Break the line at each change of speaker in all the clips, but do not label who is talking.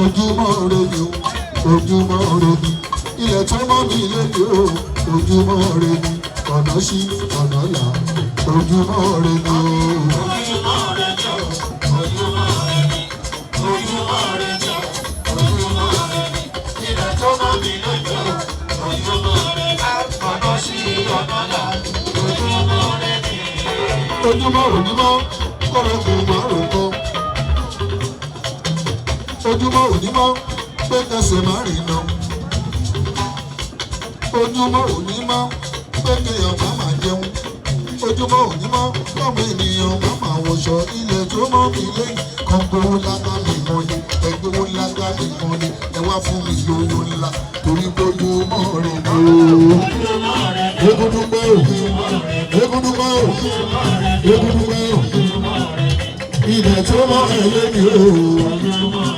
ojúmọ́ ire ni o ojúmọ́ ire ni ilẹ̀ tó mọ́ mi lédè o ojúmọ́ ire ni ọ̀nà ṣí ọ̀nà là ojúmọ́ ire ni o. Ojúmọ́ onímọ̀ kọ́rọ̀ kò márùn kọ́. Ojúmọ́ onímọ̀ pé kẹsẹ̀ má rìn nà. Ojúmọ́ onímọ̀ pé kéèyàn má máa jẹun. Ojúmọ́ onímọ̀ kọ́mọ ènìyàn má máa wọṣọ ilẹ̀ tó mọ́ mi lẹ́yìn. Kan gbowó lágbá mi kan ni ẹgbẹ́wó lágbá mi kan ni ẹ wá fún mi lówó ńlá torí pé ojúmọ́ rẹ̀ ni o. Egúndúgbẹ́ o, egúndúgbẹ́ o, egúndúgbẹ́ o, ilẹ̀ tó mọ́ ẹ lẹ́yìn o.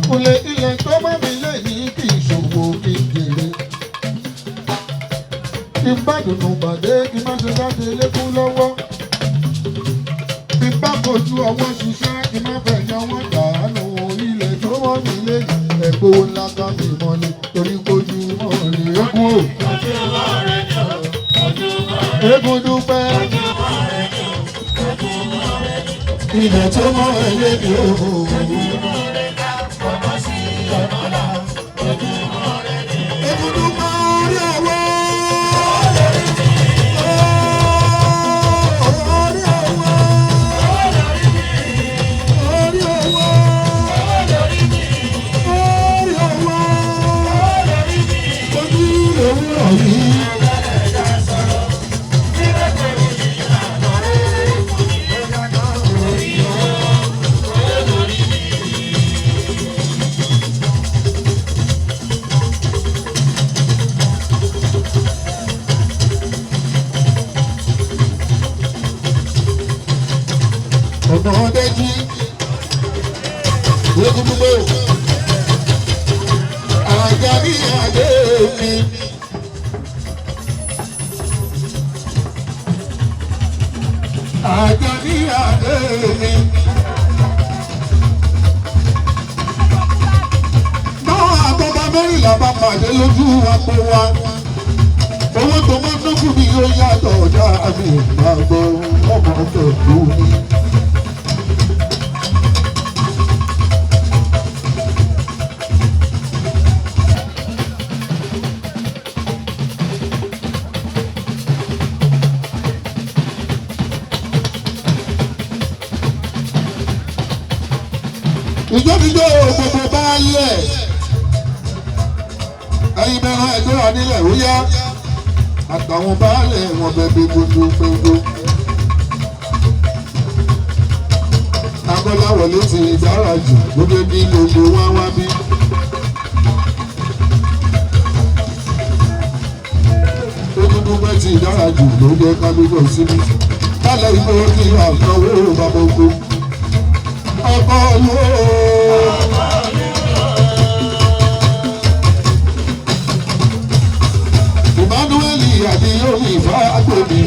Kùlẹ̀ ilẹ̀ tó mọ́ mi lẹ́yìn kì í ṣòwò kékeré. Kí n bá dùnú pàdé kí n má ṣe jáde lékún lọ́wọ́. Kí n bá kojú ọwọ́ ṣiṣẹ́ kí n má fẹ̀yàn wọ́n dànù ilẹ̀ tó mọ́ mi lẹ́yìn. Ẹ̀gbọ́ ńlá ká mi mọ́lé torí kojú mọ́ rè é kú o. Eégún dúpẹ́. Ilẹ̀ tó mọ́ ẹ lẹ́yìn o. Ọmọdé jí lókùdúgbò Àjàní adé mi. Àjàní adé mi. Náà àgbọ̀bá mẹ́rìnlá bá pàdé lójú àpò wa. Owó tó máa ń dókù mi yóò yàtọ̀ ọ̀dà mi ìgbàgbọ́ ọmọ tẹ̀lú mi. Ìjọ́bíjọ́ gbogbo bá lẹ̀ ẹyin mẹ́ran ẹgbẹ́ wa nílẹ̀ ó yá àtàwọn baálẹ̀ wọn bẹ̀bẹ̀ gbogbo gbogbo. Akọ́láwọlé ti dára jù gbogbo bí gbogbo wá wá bí. Ojúdúgbẹ́ ti dára jù ló jẹ́ kábíyọ̀ síbi. Kálẹ̀ ìgbó kí àtọwọ́ bàbá ogun. Ọkọ ló. Emmanuel Adéyọ̀mí ìfá àgbèmí.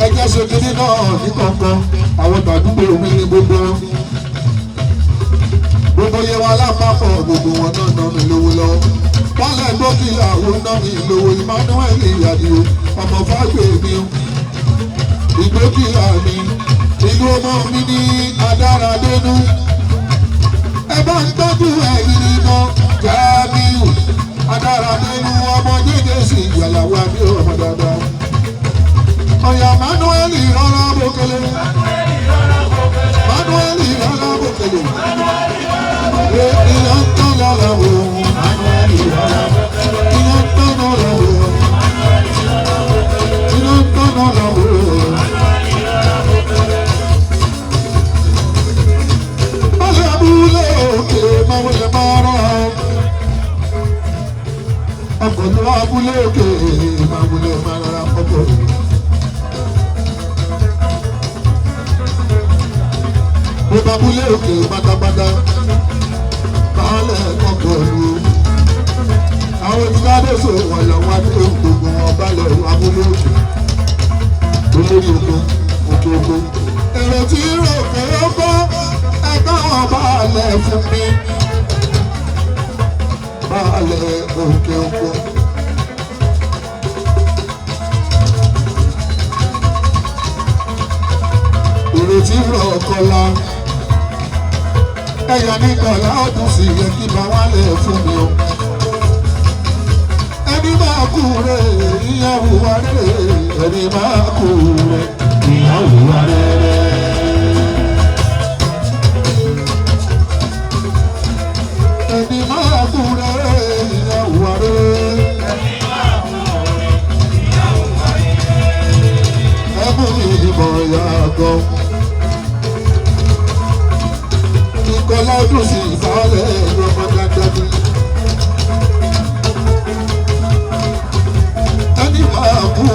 Ẹjẹ́ ṣe kiri náà ní kankan àwọn gbàdúgbò mi ní gbogbo. Gbogbo yẹ wa lápapọ̀ gbogbo wọn náà ná mi lówó lọ́wọ́. Wálẹ̀ gbókìlà òun náà mi lówó Emmanuel Adéyọ̀ ọmọ fágbèmí. Ìgbókìlà mi ìlú ọmọ mi ní Adáradénú. Ẹ bá ń tọ́jú ẹ̀yìn nínú Jamiu Adáradénú ọmọ jẹ́jẹ́ sí ìyàlàwọ̀ àbí ọmọ dáadáa. Ọ̀yà Manuel rárá bókele. Manuel rárá bókele. Ìyá ń tán lára wò. Ìyá ń tán lára wò. Ìyá ń tán lára wò. Ọkọ̀lú abúlé òkè ìmàmúlé máa ọkọ̀. Gbogbo abúlé òkè pátápátá, baálẹ̀ ẹ̀kọ́ àwọn tí ká dóso wọn lọ wá dé gbogbo wọn bá lọ abúlé òkè olórí oko òkè oko. èrò tí rògbò ó gbọ́ ẹgbẹ́ wọn bá lẹ̀ fún mi bá lẹ̀ òkè oko. èrò tí rọ̀ kọ́lá ẹ̀yà ní kọ̀ọ̀lá ọdún sí yẹ kí bá wá lẹ̀ fún mi o. ẹni máa kú rẹ̀ ìyàwó wa rẹ̀ ẹni máa kú rẹ̀ ìyàwó wa rẹ̀. ẹni máa kú rẹ̀ ìyàwó wa rẹ̀. ẹkún mi ìbọn yàgò. Kọ́lá ọdún sí ìbálẹ̀ ẹ̀rọ ọmọdájáde. Ẹni máa kú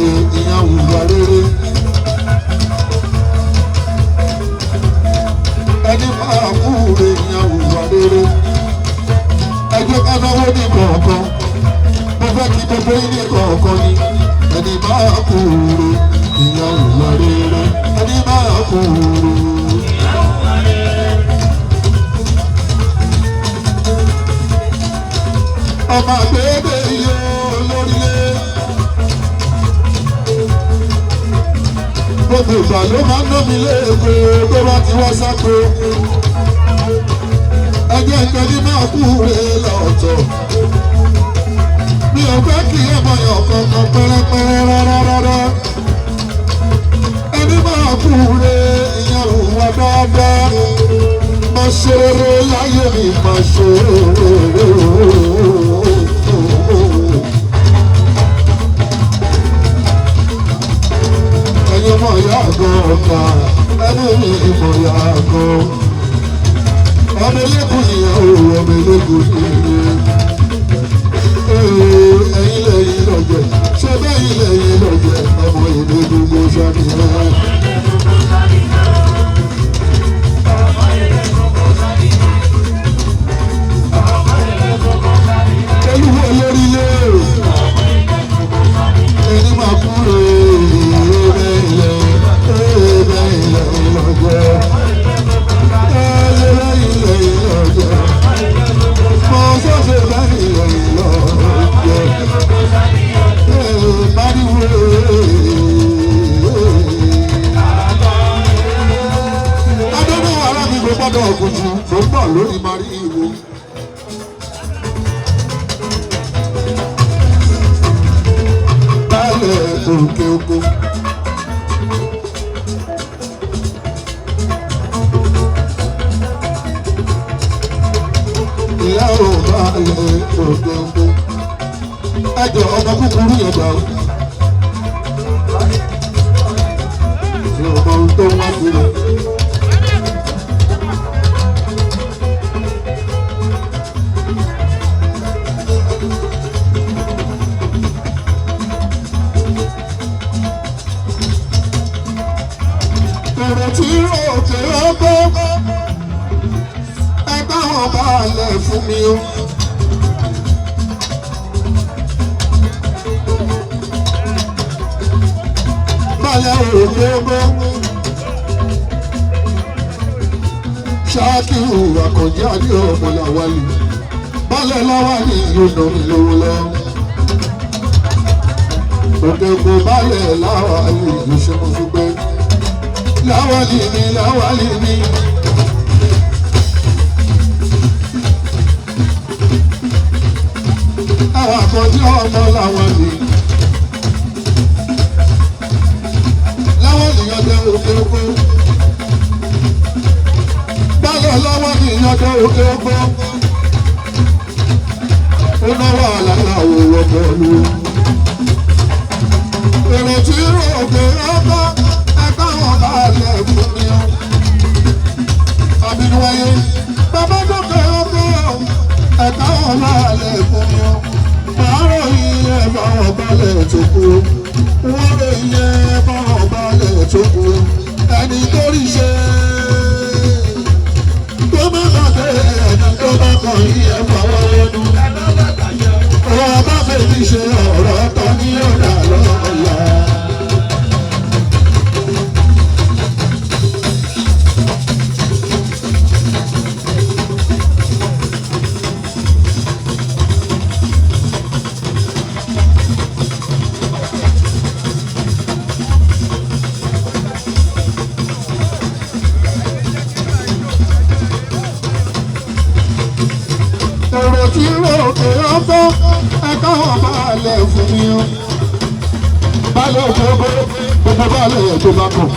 èèyàn hùwà rere. Ẹni máa kú èèyàn hùwà rere. Ẹ jẹ́ ká náwó ní kọ̀ọ̀kan. Mo fẹ́ kí gbogbo yín ní kọ̀ọ̀kan ni. Ẹni máa kú èèyàn hùwà rere. Ẹni máa kú ọmọ àgbègbè iye olórílẹ̀. Gbogbo ìgbà ló máa ń ná mi léègbé tó bá ti wá sáko. Ẹgbẹ́ ìgbẹ́ni máa kú rè lọ́tọ̀. Mi ò fẹ́ kí ọmọ yàn kankan pẹ́rẹ́pẹ́rẹ́ rárá. Ẹni máa kú rè ìyẹn òwò dáadáa. Mo ṣe rere láyé mi, mo ṣe rere. Ẹyin mọ̀ ya gan ọ̀gá, ẹni mi mọ̀ ya gan. Ọmọ elékùn ìyàwó, ọmọ elékùn ìyẹn. Ẹyin lẹ́yìn lọ́jẹ̀, ṣé bẹ́yìn lẹ́yìn lọ́jẹ̀, ọmọ elékùn mo ṣàníyàn. Olúwo lórílẹ̀ ẹni máa kú rè é ilẹ̀ ìlọ́jẹ́ ilẹ̀ ìlọ́jẹ́ mọ sọ́sẹ̀ bẹ́ẹ̀ ilẹ̀ ìlọ́jẹ́ báríwé adọ́nà arábìnrin gbọ́dọ̀ ọ̀gùnjù tó ń bọ̀ lórí marí ìwò. Òkè oko. Ìyá ò bá lè òkè oko. Ẹjọ́ ọmọ kúkúrú yẹn gbà ó. Ṣé o mọ ohun tó ń wá sílẹ̀? Tí òkè ọgbọ́ ẹgbẹ́ wọn bá lẹ̀ fún mi o. Bálẹ̀ òkè ọgbọ́ Ṣáàkìrù Àkànjí Adé ọmọ Làwálì. Bálẹ̀ Láwálì ló nà mí lówó lọ. Òkè òkè bálẹ̀ Láwálì ló ṣe mo fi gbé. Láwálì mi, Láwálì mi. Àwọn Àkànjí ọmọ Láwálì. Láwálì yọjọ òkè oko. Báyọ̀ Láwálì yọjọ òkè oko. Ó náwó àlàlà òwò bọ́ọ̀lù. Èrò tí rò òkè ọkọ̀. Balẹ̀ fún mi o. Àbínúwáyé bàbá dókè ọkọ ẹ̀ka ọ̀làlẹ̀ fún mi o. Màá ròyìn ẹ̀fọ́ ọ̀balẹ̀ tó kú. Wọ́n ròyìn ẹ̀fọ́ ọ̀balẹ̀ tó kú. Ẹni tó rí ṣe tó má bàtẹ́ ẹni tó bá kàn yí ẹ̀fọ́ ọ̀rẹ́nu. Ó ṣe ọ̀rọ̀ tó ní ọ̀dà lọ́la. Èrò tí ròkè ọkọ ẹ̀ka wọn balẹ̀ fún mi o. Balẹ̀ ògbógbó gbogbo balẹ̀ tó bá kọ̀.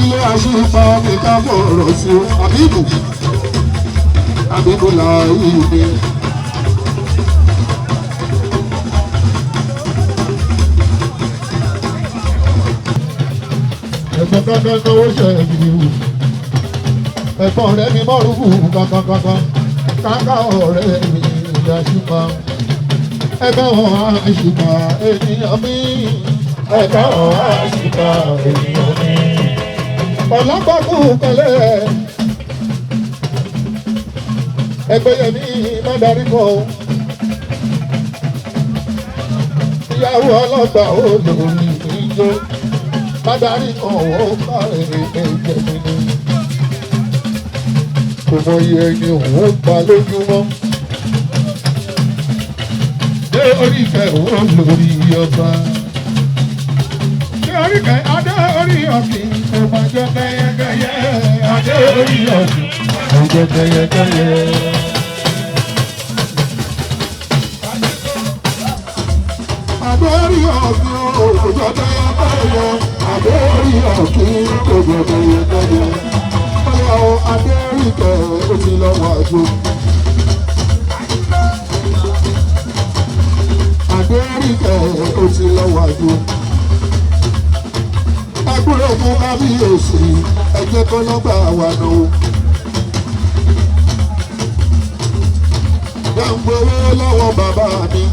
Ilé aṣípa mi ká fọ̀rọ̀ sí o. Àbíbù láàyè mi. Ẹ̀gbọ́n kankan kan ó ṣe ẹ̀mí wù. Ẹ̀gbọ́n rẹ̀ mi mọ́rùkù kankan káká ọ̀rẹ́ mi ìdásípa. Ẹ̀gbọ́n wọn àṣìpa ènìyàn mi. Ẹ̀gbọ́n wọn àṣìpa ènìyàn mi. Ọ̀làpàkù kẹlẹ́. Ẹgbẹ́yẹmí má darí kọ́. Ìyàwó ọlọ́gbà ó lórí ìjó. Má darí kan ó kárẹ̀ ẹ̀jẹ̀ mi ni. Kò mọ iye ẹni òun pa lójúmọ́. Dé orí ìfẹ́ òun lórí ọba. Dé orí ìfẹ́ adé orí ọ̀kìn kò máa jẹ kẹyẹkẹyẹ. Adé orí ọ̀kìn kò jẹ kẹyẹkẹyẹ. Adé orí ọ̀kìn kò jẹ kẹyẹkẹyẹ. Adé orí ọ̀kìn kò jẹ kẹyẹkẹyẹ. Adéríkẹ́ ó ti lọ́wọ́ àjò. Adéríkẹ́ ó ti lọ́wọ́ àjò. Ẹgbẹ́ fún kábíyèsí ẹgbẹ́ kan lọ́gbà wà náà. Gbàngbówó lọ́wọ́ bàbá mi.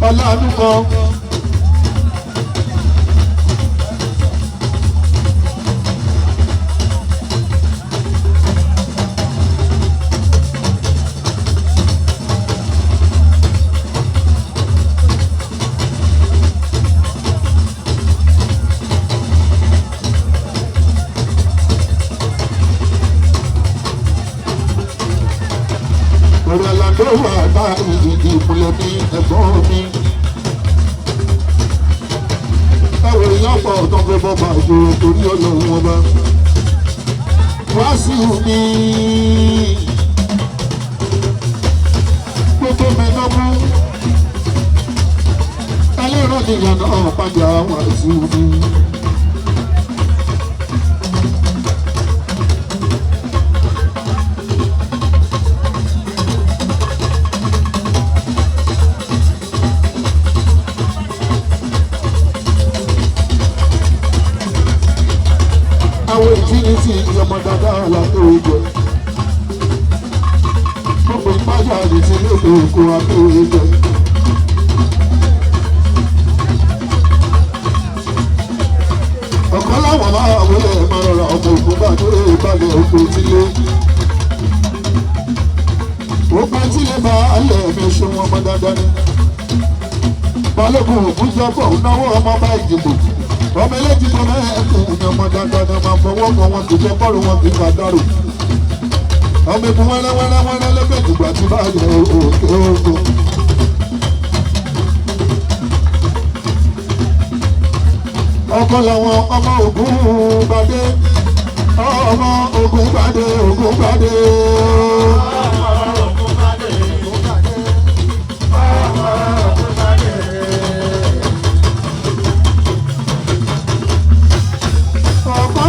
Ọlánú kan. Ló wà báyìí ìpìlẹ̀ ní ẹ̀gbọ́n mi. Táwọn èèyàn pọ̀ tó fẹ́ bọ́ bá ìṣòro torí ọlọ́run ọba. Wá sí mi. Gbogbo mẹ́nà mú. Ẹlẹ́rọ̀ nìyàn náà padà wá sí mi. Àwọn ìfínisí ọmọ dáadáa látòwé jẹ. Gbogbo ìpájà àdìsí lóde òkú àtòwé jẹ. Ọ̀kan láwọn máa wọlé máa rọra ọmọ òkú bá tó ìbàlẹ̀ òkú tílé. Òkú tílé bá alẹ́ mi ṣe wọn ọmọ dáadáa ni. Balógun òkú jọ́pọ̀ náwó ọmọ bá ìdìbò. Ọmọ eléjì tó mẹ́ẹ̀kùn ní ọmọ dáadáa ni máa fọwọ́ kan wọn kì í jẹ́ kọ́rù wọn kì í ká dárò. Ọmọ ikú wẹ́rẹ́wẹ́rẹ́ lẹ́gbẹ̀ẹ́ ìgbà tí bá yẹ òkè òkè. Ọkọ làwọn ọmọ Ògún gbadé. Ọmọ Ògún gbadé Ògún gbadé.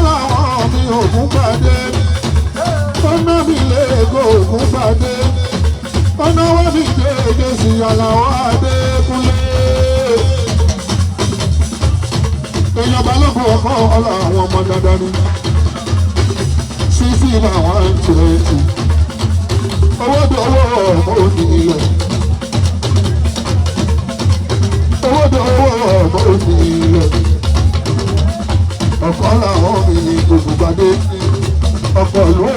Ògún pàdé, ọ̀nà mi lè go Ògún pàdé, ọ̀nà wá mi kéde sí Àlàó Adékúnlé. Èèyàn Balógun ọkọ ọlọ àwọn ọmọ dandan ni, sísí làwọn ń tẹ̀sí. Owó dọ̀wọ́ ọmọ òní ilẹ̀, owó dọ̀wọ́ ọmọ òní ilẹ̀. Ọkọ làwọn mi ní gbogbo gbadé, ọkọ ló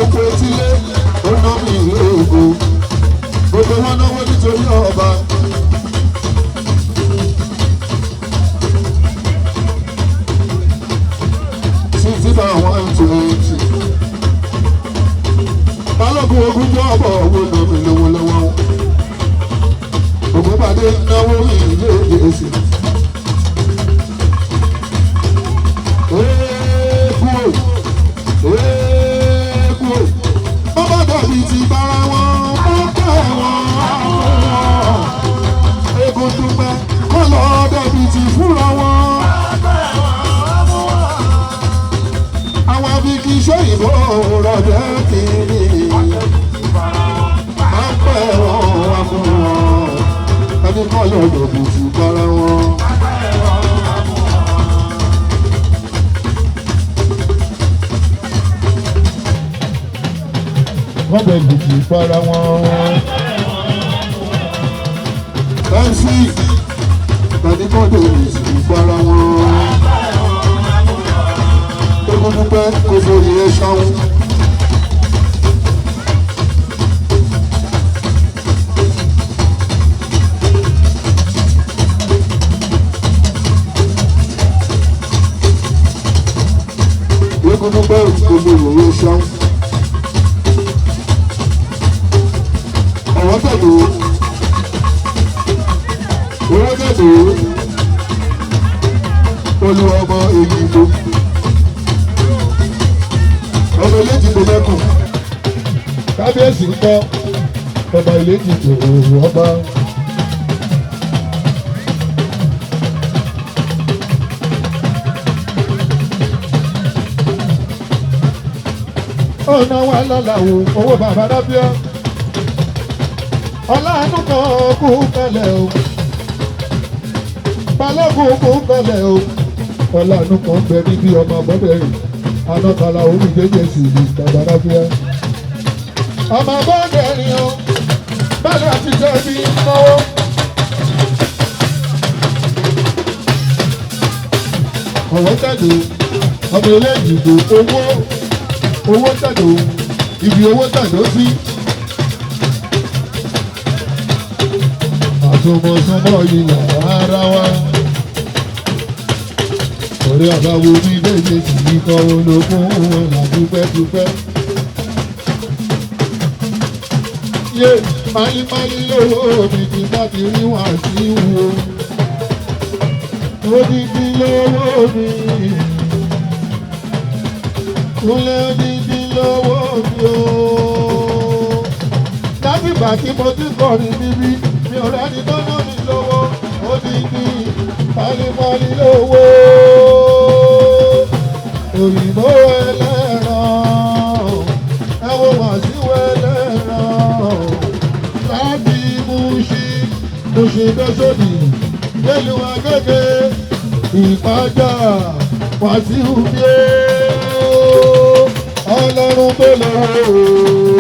máa bọ̀ owó náà mi lówó lọ́wọ́. Ògúnbádé náwó ìlú èsì. Bàbá dàbí ti bára wọn, bàbá wọn àbúrò. Egun dúpẹ́ kọ́ lọ dàbí ti fúnra wọn. Àwọn abigi ṣòyìnbó rọ̀jẹ́ kiri. Bàbá wọn àbúrò. Ẹni kọ́ lọ dàbí ti bára wọn. Wọ́n bẹ̀ lùkì fara wọn. MC tàbí kọ́dọ̀ lùkì fara wọn. Egun dúpẹ́ kò sórí ẹ ṣáwọn. Egun dúpẹ́ kò sórí ẹ ṣáwọn. Owó tẹ̀lé olú ọmọ èyíbo ọmọ eléjìgbò mẹ́kùn kábíyèsí ń kọ́ ọmọ eléjìgbò òwò ọba. ọ̀nà wa lọ́la wo owó bàbá dábíọ́. Ọláàánú kan kú kẹlẹ̀ o, balógun kú kẹlẹ̀ o, ọláàánú kan bẹ níbi ọmọ bọ́dẹ̀rì, anọ́kàlà omi jẹ́jẹ́ sí ìlú Tàbáráfíà. Ọmọ bọ́dẹ̀rì o, bẹ́ẹ̀ àti jẹ́bi náwó. Ọ̀wọ́ tẹ̀lé ọmọ eléyìí owó tẹ̀lé ibi owó tẹ̀lé sí. Àtúmọ̀sánmọ́ ilẹ̀ ara wa. Ọ̀rẹ́ àbáwo ní léde sì ní kọ́ olókùn ọ̀nà dúpẹ́dúpẹ́. Yé máyímáyí lówó mi ti bá ti rí wá sí wo. Odidi lówó mi. Kúnlẹ̀ odidi lówó mi o. Látìgbà tí mo ti kọrin níbí. Mi ò rẹ́ni tó ná mi lówó, ó ti di pálípálí lówó. Òyìnbó ẹlẹ́ran, ẹ wo Wàsíù ẹlẹ́ran. Láti Mùṣín dọ́sọ̀dì, Délùú Agége, Ìpájà, Wàsíù bíé. Ọlọ́run tó lọ́wọ́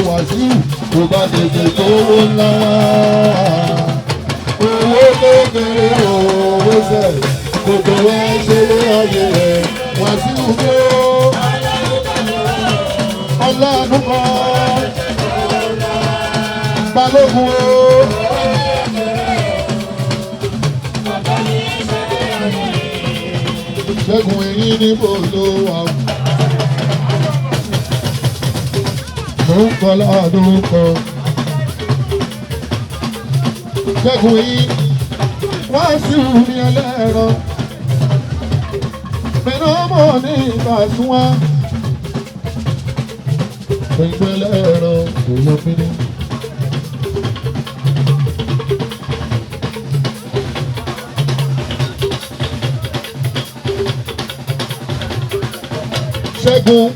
Wàsíù kò bá tètè kówó ńlá wá. Owó kékeré owó sẹ̀, kòkò rẹ̀ ṣe lé ayé rẹ̀. Wàsíù gbé o, ọlọ́run kan, balógun o. Ṣẹ́gun èyí níbo ló wà? Mo ń kọ́ lọ́dún kan. Ṣẹ́gun yìí Wàsíù ní ẹlẹ́rọ. Mìíràn mọ̀ ní Pasuma. Pẹ̀lú ẹlẹ́rọ kò yọ fínní. Ṣẹ́gun.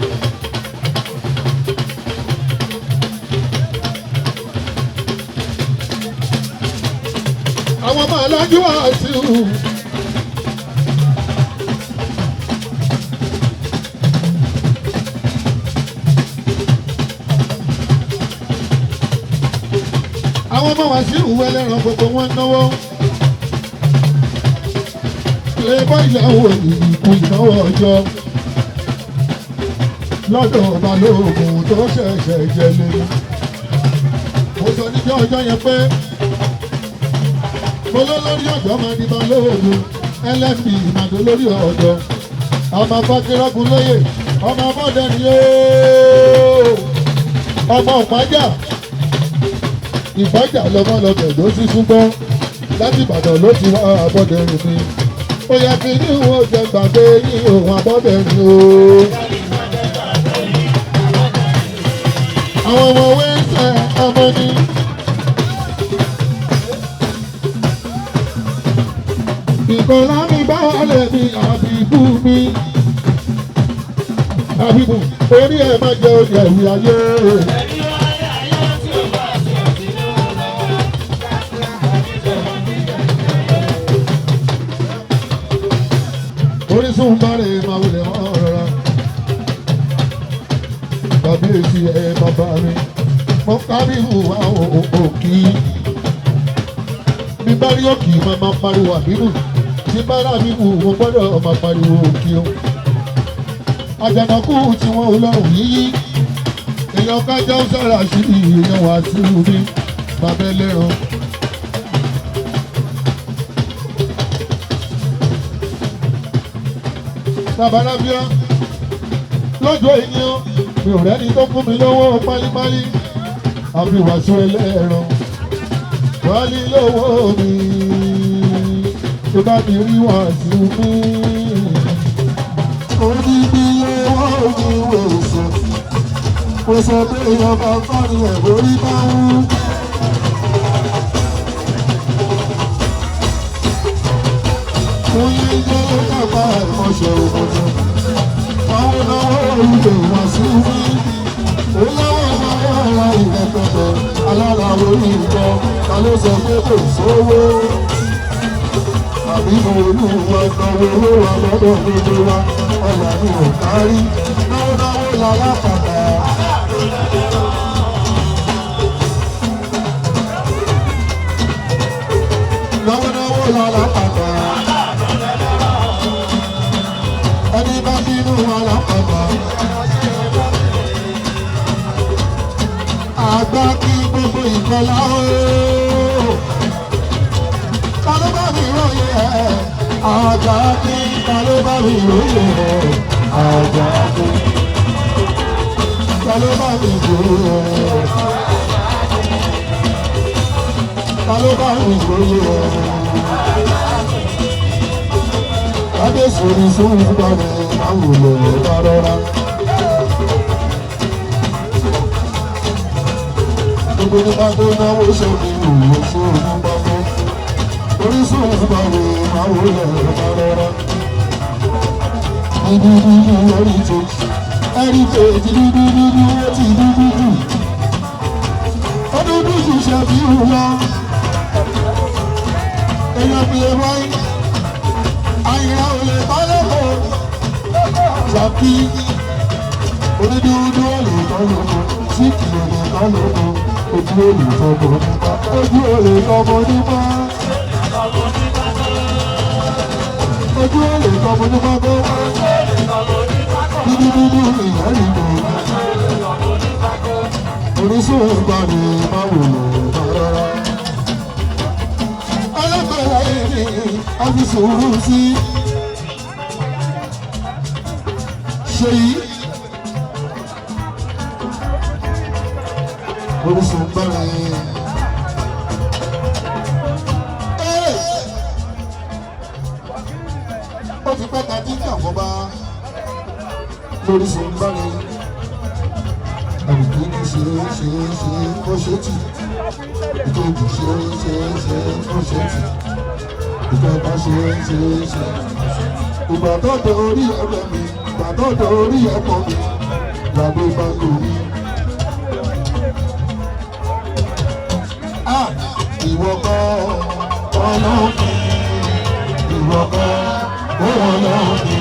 Àwọn ọmọ alájú Wàsíù. Àwọn ọmọ Wàsíù ẹlẹ́ran gbogbo wọn náwó. Lébọ́ ìyàwó ìkú ìnáwó ọjọ́. Lọ́dọ̀ balógun tó ṣẹ̀ṣẹ̀ jẹlé. Mo sọ níjọ́ ọjọ́ yẹn pé olólórí ọ̀dọ́ máa di balógun LMD ìmàdó lórí ọ̀dọ́ ọmọ fákírọ́gùn lóye ọmọ bọ́dẹ ni yóò ọmọ ọ̀pájà ìfọ́jà lọ́mọlọ́bẹ̀ ló sì túbọ̀ láti Ìbàdàn ló ti wá Abọ́dẹrìn mi. Ó yẹ kí ní ìwọ̀n jẹ gbàgbé yín òun Abọ́dẹrìn o. Àwọn ọmọ wẹ́sẹ̀ ọmọ ní. Ìkọlá mi bá wọlé mi àbíbú mi. Àbíbú orí ẹ̀ máa jẹ oúnjẹ ìwé ayé. Orísun bárẹ̀ máa wọlé wọn rọra. Kábíyèsí ẹ bàbá mi, mo kábíyèsí àwọn òkì. Bí bá rí òkì máa pariwo àbíbù. Tí bá rà àbíbù mo gbọ́dọ̀ máa pariwo òkì o. Àjànàkú tí wọ́n ò lọ́rùn yíyí. Èèyàn kájọ́ sára sí èèyàn wá sí omi bàbá ẹlẹ́ran. Babalábíà lọ́jọ́ ènìyàn mi ò rẹ́ni tó fún mi lọ́wọ́ pálípálí àfi Wàsíù ẹlẹ́ran wálé lọ́wọ́ mi tó bá mi rí Wàsíù mi. Odidi lọ́wọ́ mi wẹ̀sẹ̀ wẹ̀sẹ̀ pé èèyàn bá fárí ẹ̀ lórí bá wú. Oyin jẹ́ kápá ẹ̀mọ́ṣẹ́ òkòtò. Àwọn náwó olùdè Wàsíù mi. Olówó náwó ara ìrẹ̀pẹ̀tẹ̀. Alára orí ìjọ, ta ló sọ pé kò sówó? Àbí mo olúwa náwó owó wa lọ́dọ̀ gbogbo wa. Ọ̀là mi ò kárí. Náwó náwó lálápàtà. Náwó náwó lálápàtà. Ẹni bá bínú alápàtà. Àgbà kí gbogbo ìkọlá ooo. Ta ló bá mi róye ẹ̀? Àgbà kí ta ló bá mi róye ẹ̀? Àgbà kí ta ló bá mi róye ẹ̀? Ta ló bá mi róye ẹ̀? Kábíyèsí ní sóhun gbà ní àwọn olóyè bá rọra. Gbogbo ní bá tó náwó sóbi òwò sí òun bá mọ́. Orísun gbà ní àwọn olóyè bá rọra. Dúdú heritage dúdú ó ti dúdú jù. Ó dúdú jù ṣe bí òun lọ. Èèyàn bí ẹ wáyé. Àyìnlá olè bálẹ̀kọ̀ ṣàbí onídúdú olè tọ́lọ́kọ̀ síkì olè tọ́lọ́kọ̀ ojú olè tọ́bọ̀ nípa ojú olè tọ́bọ̀ nípa ojú olè tọ́bọ̀ nípa tó dúdúdúdú ìyẹ́rì lò orísun ìgbà ni máa wò lò rárá. Alágbèrè yìí a fi sùúrù sí Ṣèyí Orísun gbára yẹn. Ó ti pẹ́ ta dídí àfọ́bá lórísun gbára yẹn. Àbùkù ní ṣe ó ṣe tì. Ìkejì ṣe ó ṣe tì. Ìjọba ṣe. Ìgbà tó dé orí ẹgbẹ́ mi, ìgbà tó dé orí ẹ̀kọ́ mi, làbí bá lórí. Ìwọ kọ́ ọlọ́ọ̀kì, ìwọ kọ́ ọlọ́ọ̀kì.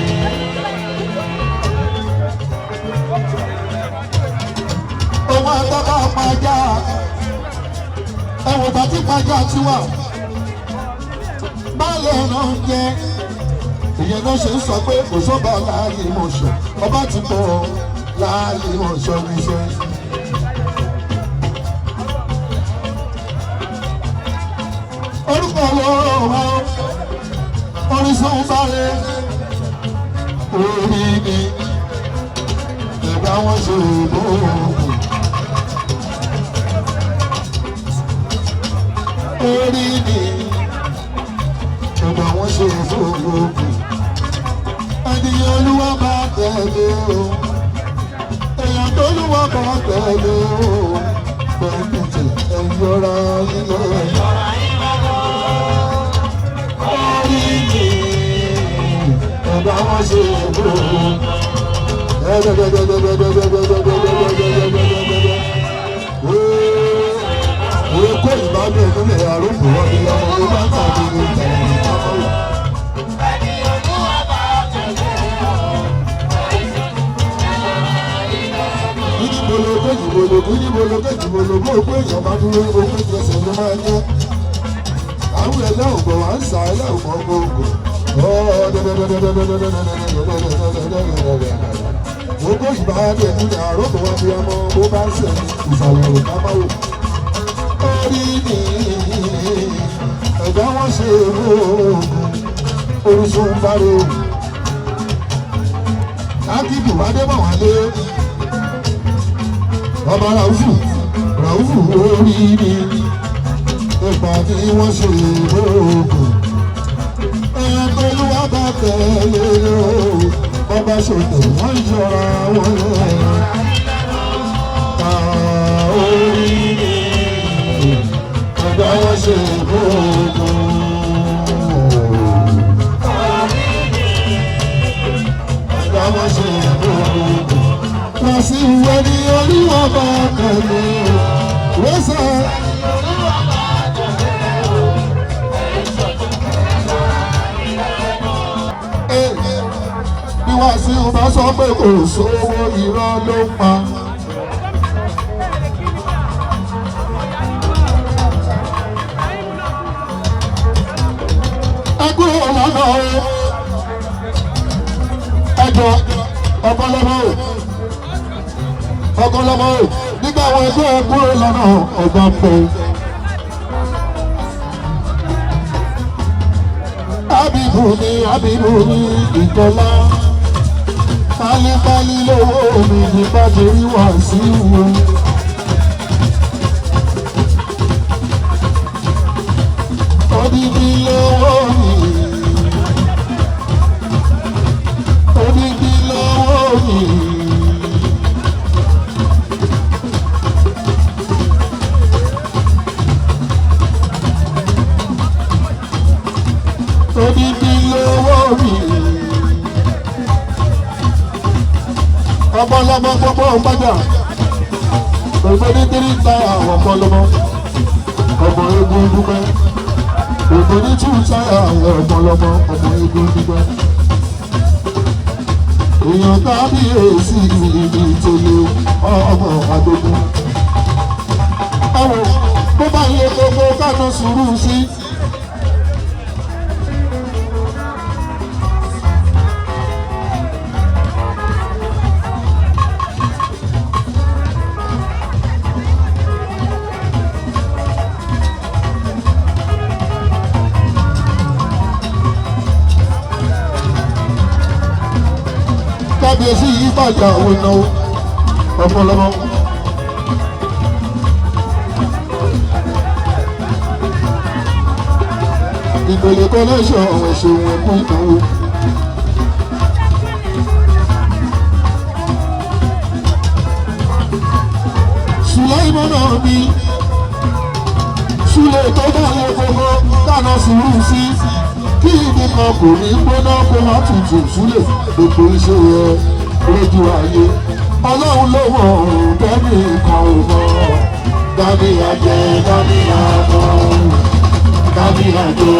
Ọmọ àtọ́kọ̀ pàjá, ẹ̀wọ̀n bàtí pàjá ti wà. Báyọ̀ náà jẹ́ ìyẹn náà ṣe ń sọ pé kò sọ́ba láàyè mọ̀ṣọ́ ọba ti pọ̀ láàyè mọ̀ṣọ́ níṣẹ́. Orúkọ lọ́rọ̀ wa Orísun bárẹ̀ orí ni ẹ̀dá wọn ṣe ìbò. orí ni ọba wọn ṣe fòwò ẹnìyàn olúwa bá tẹ̀lé o èèyàn tó lúwa bá tẹ̀lé o pẹ̀lú tẹ̀ ẹ̀yọ́ra ilé orí ni ọba wọn ṣe fòwò. Kó ìbámu ìpínlẹ̀ àrùkù wọn ni ọmọ tó bá ń tàbí ní ìtàlẹ̀ ìtàkọ́lù. Kújíbolo kéjìbolo bó pé èèyàn bá dúró ogún ìjọsìn ló máa jẹ́. Àwọn ẹlẹ́wọ̀n gbọ̀ wá ń sá ẹlẹ́wọ̀n kan gbogbo. Gbogbo ìbáradì ìpínlẹ̀ àrùkù wọn ni ọmọ tó bá ń sẹ̀ ìsàlẹ̀ ìtàkọ́lù. Orí ni ẹ̀dá wọn ṣe oògùn orísun bárò akíkù adébọ̀wálé ọba ràúfù orí ni ipa tí wọ́n ṣe oògùn ẹ̀yàn tó lúwa bá tẹ̀lé ọba ṣòtò wọ́n yọra wọn lẹ́yìn orí ni. Ẹ̀dá wọn ṣe gbogbo. Ẹ̀dá wọn ṣe gbogbo. Wọ́n sì wẹ́ ní olúwa bá tẹ̀lé o. Wẹ́sẹ̀. Bí wàá sí ọba sọ pé kò sówó irọ́ ló pa. Ẹjọ́ ọ̀pọ̀lọpọ̀ nígbà àwọn ẹgbẹ́ kúrò lọ́nà ọ̀gbà pẹ̀. Ábíbù ní ìkọlá pálípálí lówó mi nípa torí wà sí wo. Odidi lówó mi. Odidi lówó mi. Odidi lówó mi. Ọ̀pọ̀lọpọ̀ gbogbo ọ̀gbọ́dà. Ògbó ní tíríta ọ̀pọ̀lọpọ̀. Ọmọ egun dúpẹ́. Ògbó ní túùtà ọ̀pọ̀lọpọ̀. Ọmọ egun dúpẹ́. Èèyàn tàbí èsì ìtòlè ọmọ àdógún. Ẹ̀wọ̀n bó bá yẹ gbogbo kánú sùúrù sí. Kábíyèsí yìí bàjẹ́ àwọn ìnáwó ọ̀pọ̀lọpọ̀. Ìpele kọ́lẹ́ṣọ̀ ẹ̀ṣẹ̀ wọn kún ìnáwó. Sùlẹ́ìmọ́ náà ní Súlẹ̀ tó bá yẹ gbogbo dáná sùúrù sí. Kí ibi kan kò ní gbóná kó má tutù Súlẹ̀ gbogbo iṣẹ́ rẹ lójú ayé. Ọlọ́run ló wọ̀ ọ̀rùn tẹ́lẹ̀ kan ò mọ̀. Dání àjẹ dání àmọ́. Dání àjẹ.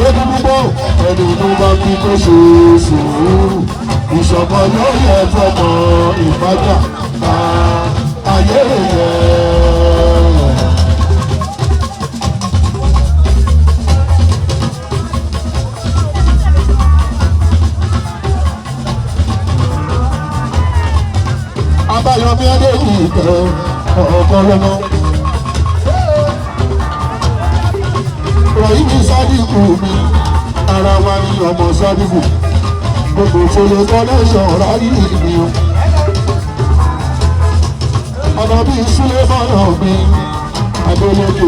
Ebi púpọ̀ ẹni tó bá kí kó ṣe sùúrù. Ìṣọ̀kan ló yẹ fọmọ ìfájà ayé yẹ. Abáyọ̀mí Adéyìnbó ọ̀pọ̀lọpọ̀. Rọ̀yìnbí Sádìkù mi, ara wa ni ọmọ Sádìkù. Gbogbo ìṣòro kọ́lẹ́ṣọ̀ rárí ìgbìyàn. Ọ̀nà bíi Súlé mọ́nà mi, Adélèké.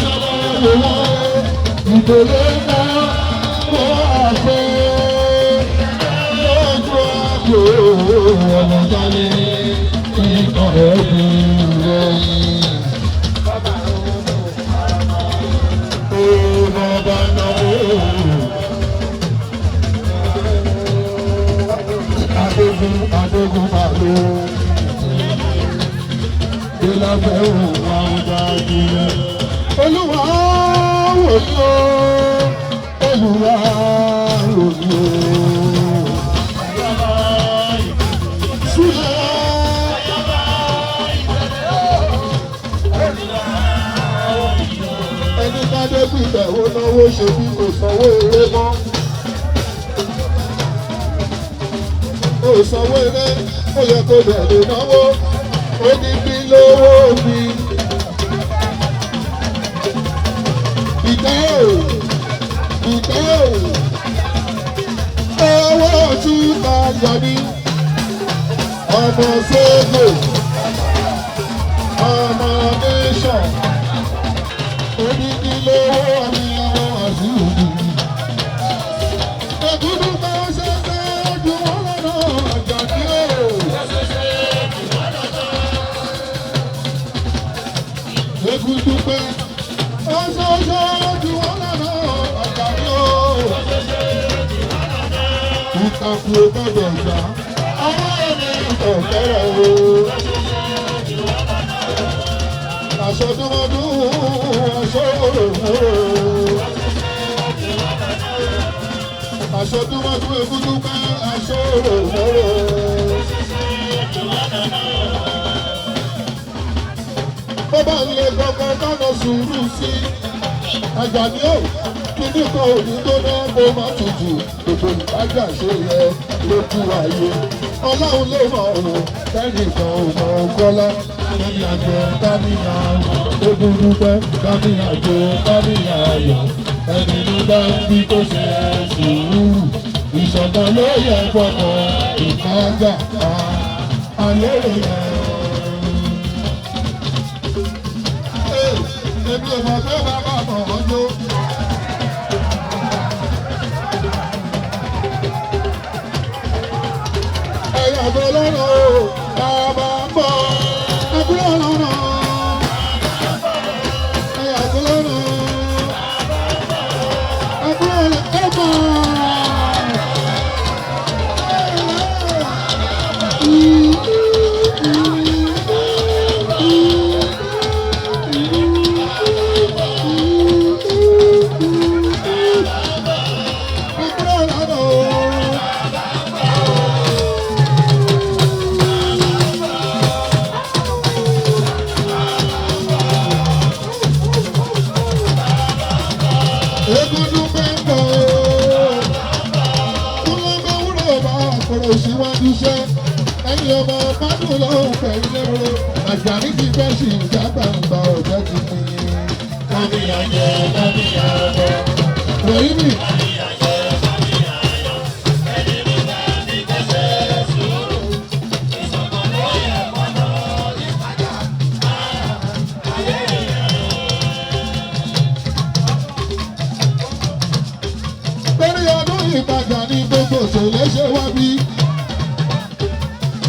ìdòlè náà wọ́n àṣẹ lójú àgbò ọmọ sáré ikọ̀ ẹ̀dùn rẹ̀. Bàbá náà Adégún Màlúù ìlàfẹ́ òun àwọn dájú rẹ̀. Olúwa wò ní o, Olúwa wò ní o. Sílẹ̀. Ẹni ká dé bí ìbẹ̀wò náwó ṣe bí kò sanwó eré mọ́. Ó sanwó eré, ó yẹ kó bẹ̀rẹ̀ náwó. Ó ní bí lówó mi. Ìtẹ́ owó tí ká yọ ní ọmọ sógbò ọmọ nation onídìí lówó ní ọmọ àṣìwò. Ègúdú bá ṣẹ̀ṣẹ̀ ojú wọn lọ́nà àjàdí o. Ègúdú pé ọ̀ṣọ́ṣọ́ ojú wọn lọ́nà àjàdí o. Ìtàkùn ògbọ́dọ̀ gbà àwọn ènìyàn ọ̀fẹ́rẹ̀ o. Aṣọ́dúnmọ́dún aṣọ òròmọ́. Aṣọ́dúnmọ́dún egúdú pé aṣọ òròmọ́. Bó bá ń lè gbọ́gbọ́n dáná sùúrù sí Àjàní ò kíní kan òní tó ná kó má tutù gbogbo ìbájà ṣe yẹ lójú ayé. Ọlọ́run ló mọ̀ ọ́ kẹ́nìkan ò mọ̀ ọ́ kọ́lá. Kẹ́mi àjọ kámíyà ogun dúpẹ́ kámíyà àjọ kámíyà ayọ̀. Ẹni ló bá ń bí kó ṣe sùúrù. Ìṣọ̀kan ló yẹ gbọ́dọ̀ ìkájà alẹ́ rẹ̀. Èmi ò mọ̀ pé bàbá mọ̀ ọ́ jó. Egungun pẹ́ńpọ̀ kúlọ́gbọ́n wúlò bá àkọ̀rọ̀ síwájú iṣẹ́ ẹ̀yin ọmọ fádùn lọ́hùn pẹ̀lú lẹ́rọ àjàní ti fẹ́ sí ìjábà ìgbà ọ̀jọ́ ti fi lọ́mìyànjẹ lọ́mìyànjẹ lóyún mi. Ìbàdà ní gbogbo òṣèlè ṣe wá bí.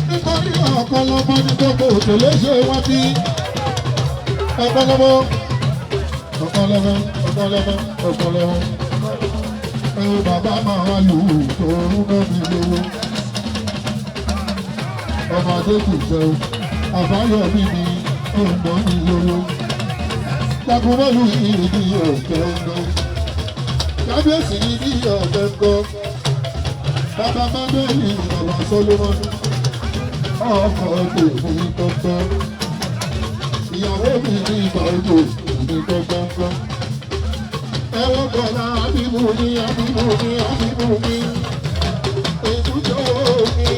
Nítorí ọ̀pọ̀lọpọ̀ ní gbogbo òṣèlè ṣe wá bí. Ọ̀pọ̀lọpọ̀. Ẹ̀rù bàbá máa lù ú tòun náà ní lówó. Ọmọdé kù sẹ́wọ́, àbáyọ̀mí ni òǹdó ní lówó. Lágúnmọ́lù ìrìn ní ọ̀kẹ́ ọ̀nà. Kábíyèsí ní bí ọ̀bẹ ńkọ́, bàbá Mábẹ́lì bàbá Sólómọ́nì, ọkọ tèmi tọ́gbọ́, ìyàwó mi ní ìbàjò mi tọ́gbọ́ ńkọ́. Ẹ̀wọ̀n kọ̀ọ̀lá àbíbù mi, ètùjọ́ mi.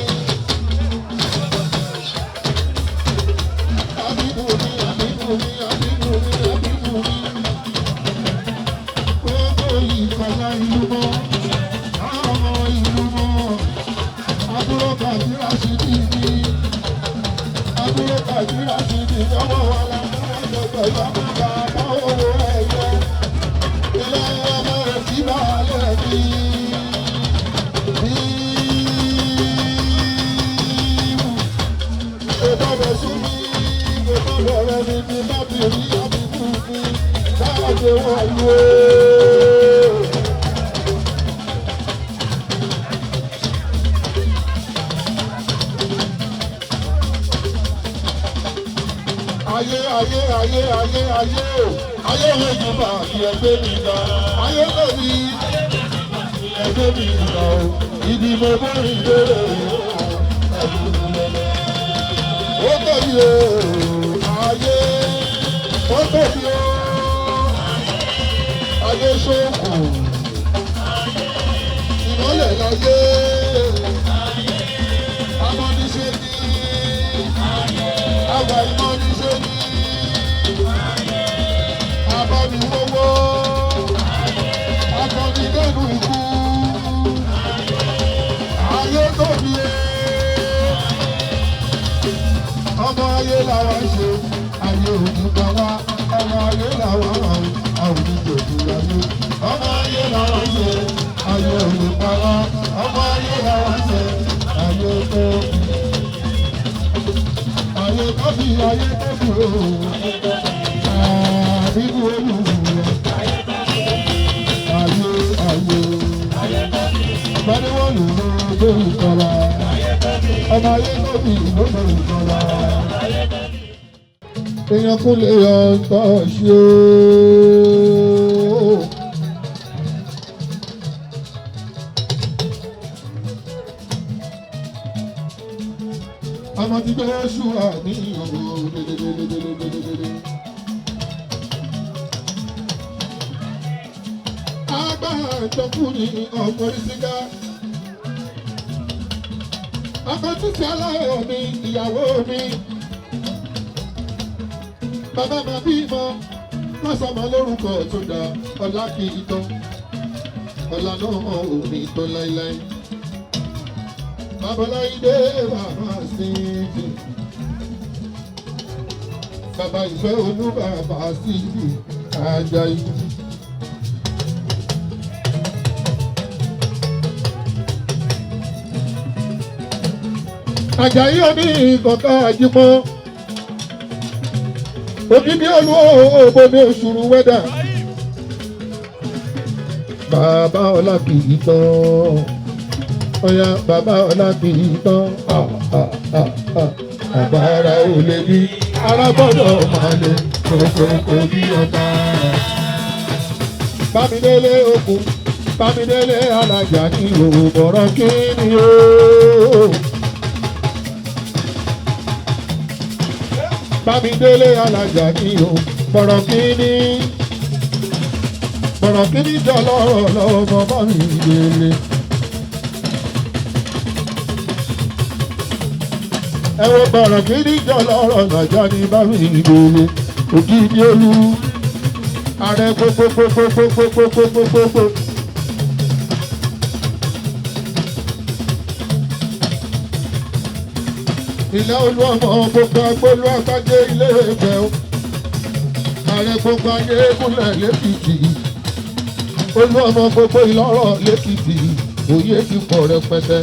Àbíbù mi. Ìkọlá ìlú mọ́, ọmọ ìlú mọ́, àbúrò Kàdírà sí ní, àbúrò Kàdírà sí ní, ọmọ wa lábẹ́ pẹ̀lú bàbá owó ẹ̀yẹ, ilé ọmọ rẹ̀ sí bàálẹ̀ bí. Ìbọ̀dọ̀ sí mi, ìbọ̀dọ̀ rẹ̀ ní bí bá bí rí àbíkú mi, láàdé wọ́n lú ayé wo ìjọba àti ẹgbẹ́ mi ga ayé lórí ẹgbẹ́ mi ga o ìdìbò bóyá ìbéèrè ó tóbi o ayé ó tóbi o ayé ṣókò ìmọ̀lẹ̀ láyé amọ̀níṣe ní àgbà ìmọ̀níṣe ní. Abániwówó, akọ̀nìdẹ́nu ikú, ayé tóbi ọmọ ayé làwa ṣe, ayé òní pa wá, ọmọ ayé làwa àwọn oníjòjì ayé. Ọmọ ayé làwa ṣe, ayé òní pa wá, ọmọ ayé làwa ṣe, ayé tóbi. Ayé tóbi, ayé tóbi ooo. Nínú olùwẹ̀, ayé, bẹ́ẹ̀ni wọ́n lù lọ lórí ìkọlá, ọmọ ayé tóbi lórí ìkọlá. Èèyàn kò lè yọ ọ̀tọ̀ ṣe o. Ọmọ ti gbé ṣùgbọ́n ní ìyọ̀wò dédédédédédédédé. Ìjọkùnrin ọ̀pọ̀ ìsìnká. Ọkọ títí aláyọ̀ mi, ìyàwó mi. Bàbá máa bímọ, wọ́n sọmọ lórúkọ tó dá ọlá kì í tán. Ọlá náà ò ní tán láíláí. Babaláyé bàbá Sídì. Bàbá ìfẹ́ olú bàbá Sídì Àjàyí. Àjàyí oní ìkọ̀kọ̀ àjímọ́ ògidì olúwo ní òṣùrù wẹ́dà bàbá ọlá kì í tán ọ̀yà bàbá ọlá kì í tán àbára ò lè ní ara gbọ́dọ̀ máa lè kókó bí ọba. Bámidélé okùn Bámidélé alájà ní òbọ̀rọ̀ kí ni ó. Bámidélé alájà ní òbọ̀rọ̀ kí ni.
Bọ̀rọ̀ kí ní jọ lọ́rọ̀ lọ́wọ́ mọ bá mi gbélé. Ẹ wo bọ̀rọ̀ kí ní jọ lọ́rọ̀ nàjà ní bá mi gbélé. Ògidì olú ààrẹ gbogbogbogbogbogbogbogbogbò. Ilé olú ọmọ gbogbo agbólú àgbájé ilé Ifẹ̀ o. Ààrẹ gbogbo ayé gúnlẹ̀ lẹ́kìtì. Olú ọmọ gbogbo Ìlọ́rọ̀ lẹ́kìtì. Òye ti pọ̀ rẹpẹtẹ.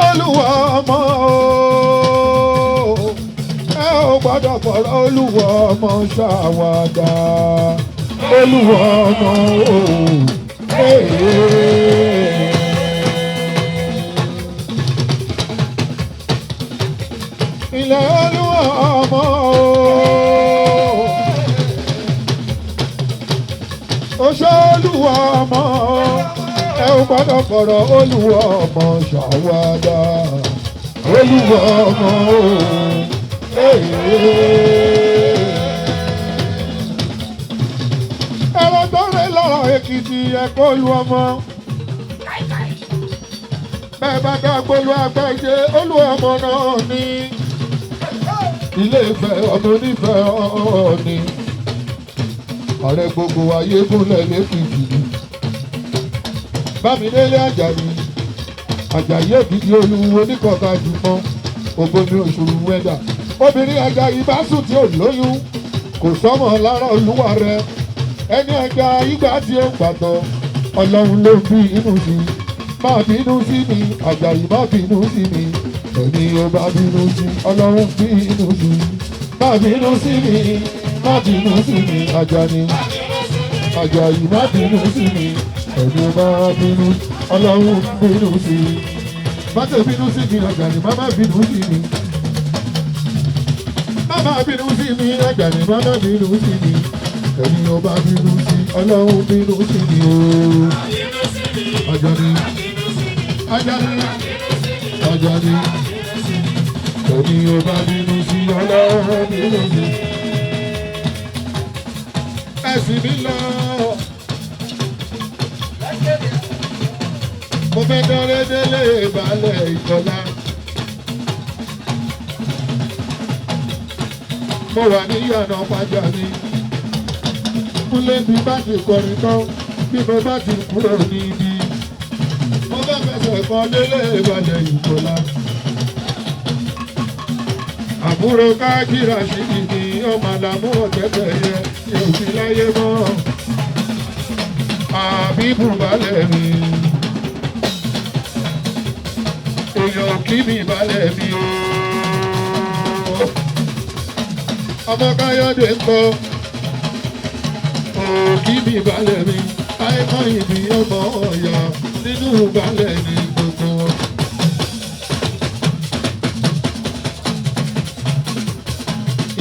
Olúwa ọmọ ooo. Ẹ ò gbọ́dọ̀ fọ̀rọ̀ Olúwa ọmọ ṣàwàdà. Olúwa ọmọ ooo. Ilé Olúwa ọmọ ooo. Oṣó Olúwa ọmọ ẹ ò gbọ́dọ̀ fọ̀rọ̀ Olúwa ọmọ ṣàwàdà. Olúwa ọmọ ooo. Ẹ̀rọ tó rẹ̀ lọ́rọ̀ Èkìtì ẹ̀kọ́ olú ọmọ. Bẹ́ẹ̀ bá ká gbólú àgbẹ̀jẹ olú ọmọ náà ní. Ilé Ifẹ̀ ọmọ onífẹ̀ ọ̀ọ́ni. Ààrẹ gbogbo ayé gúnlẹ̀ lẹ́kìtì. Bámidélé Àjàyí. Àjàyí Èkìtì olúwo oníkọ̀ọ̀kan jùmọ̀. Ògbómi òṣùrù wẹ́dà. Obìnrin Àjàyí bá sùn tí ò lóyún. Kò sọ́mọ lára olúwa rẹ̀. Ẹni ẹja ìgbà tí ó gbàtọ̀. Ọlọ́run ló bí inú sí. Má bínú sí mi, Àjàyí má bínú sí mi. Ẹni ó bá bínú sí, Ọlọ́run bí inú sí. Má bínú sí mi, má bínú sí mi, Àjàní. Àjàyí má bínú sí mi. Ẹni ó bá bínú, Ọlọ́run bínú sí. Má tẹ̀ bínú sí mi, Àjàní má má bínú sí mi. Má má bínú sí mi, Àjàní má má bínú sí mi. Ẹni ó bá bínú sí, Ọlọ́run bínú sí mi ooo. Àjàní. Àjàní. Àjàní. Ẹni ó bá bínú sí, Ọlọ́run bínú sí. Ẹ̀sìn mi lọ. Mo fẹ́ dọ́rẹ́ délé balẹ̀ Ìkọlá. Mo wà ní ìyànà pàjá mi. Kúnlé bí bá ti kọrin tán, bí mo bá ti kúrò níbí. Mo fẹ́ fẹsẹ̀ kan délé balẹ̀ Ìkọlá. Àbúrò káàkiri àṣírí ni ọmọ àlàmú ọ̀tẹ̀tẹ̀ yẹ ní òfin láyé mọ́. Àbíbù balẹ̀ mi. Èèyàn kí mi balẹ̀ mi o. Ọmọ Káyọ̀dé ń kọ́. Òkí mi balẹ̀ mi. Àìmọ́ ìbí ọmọ ọ̀yà nínú balẹ̀ ní gbogbo wọn.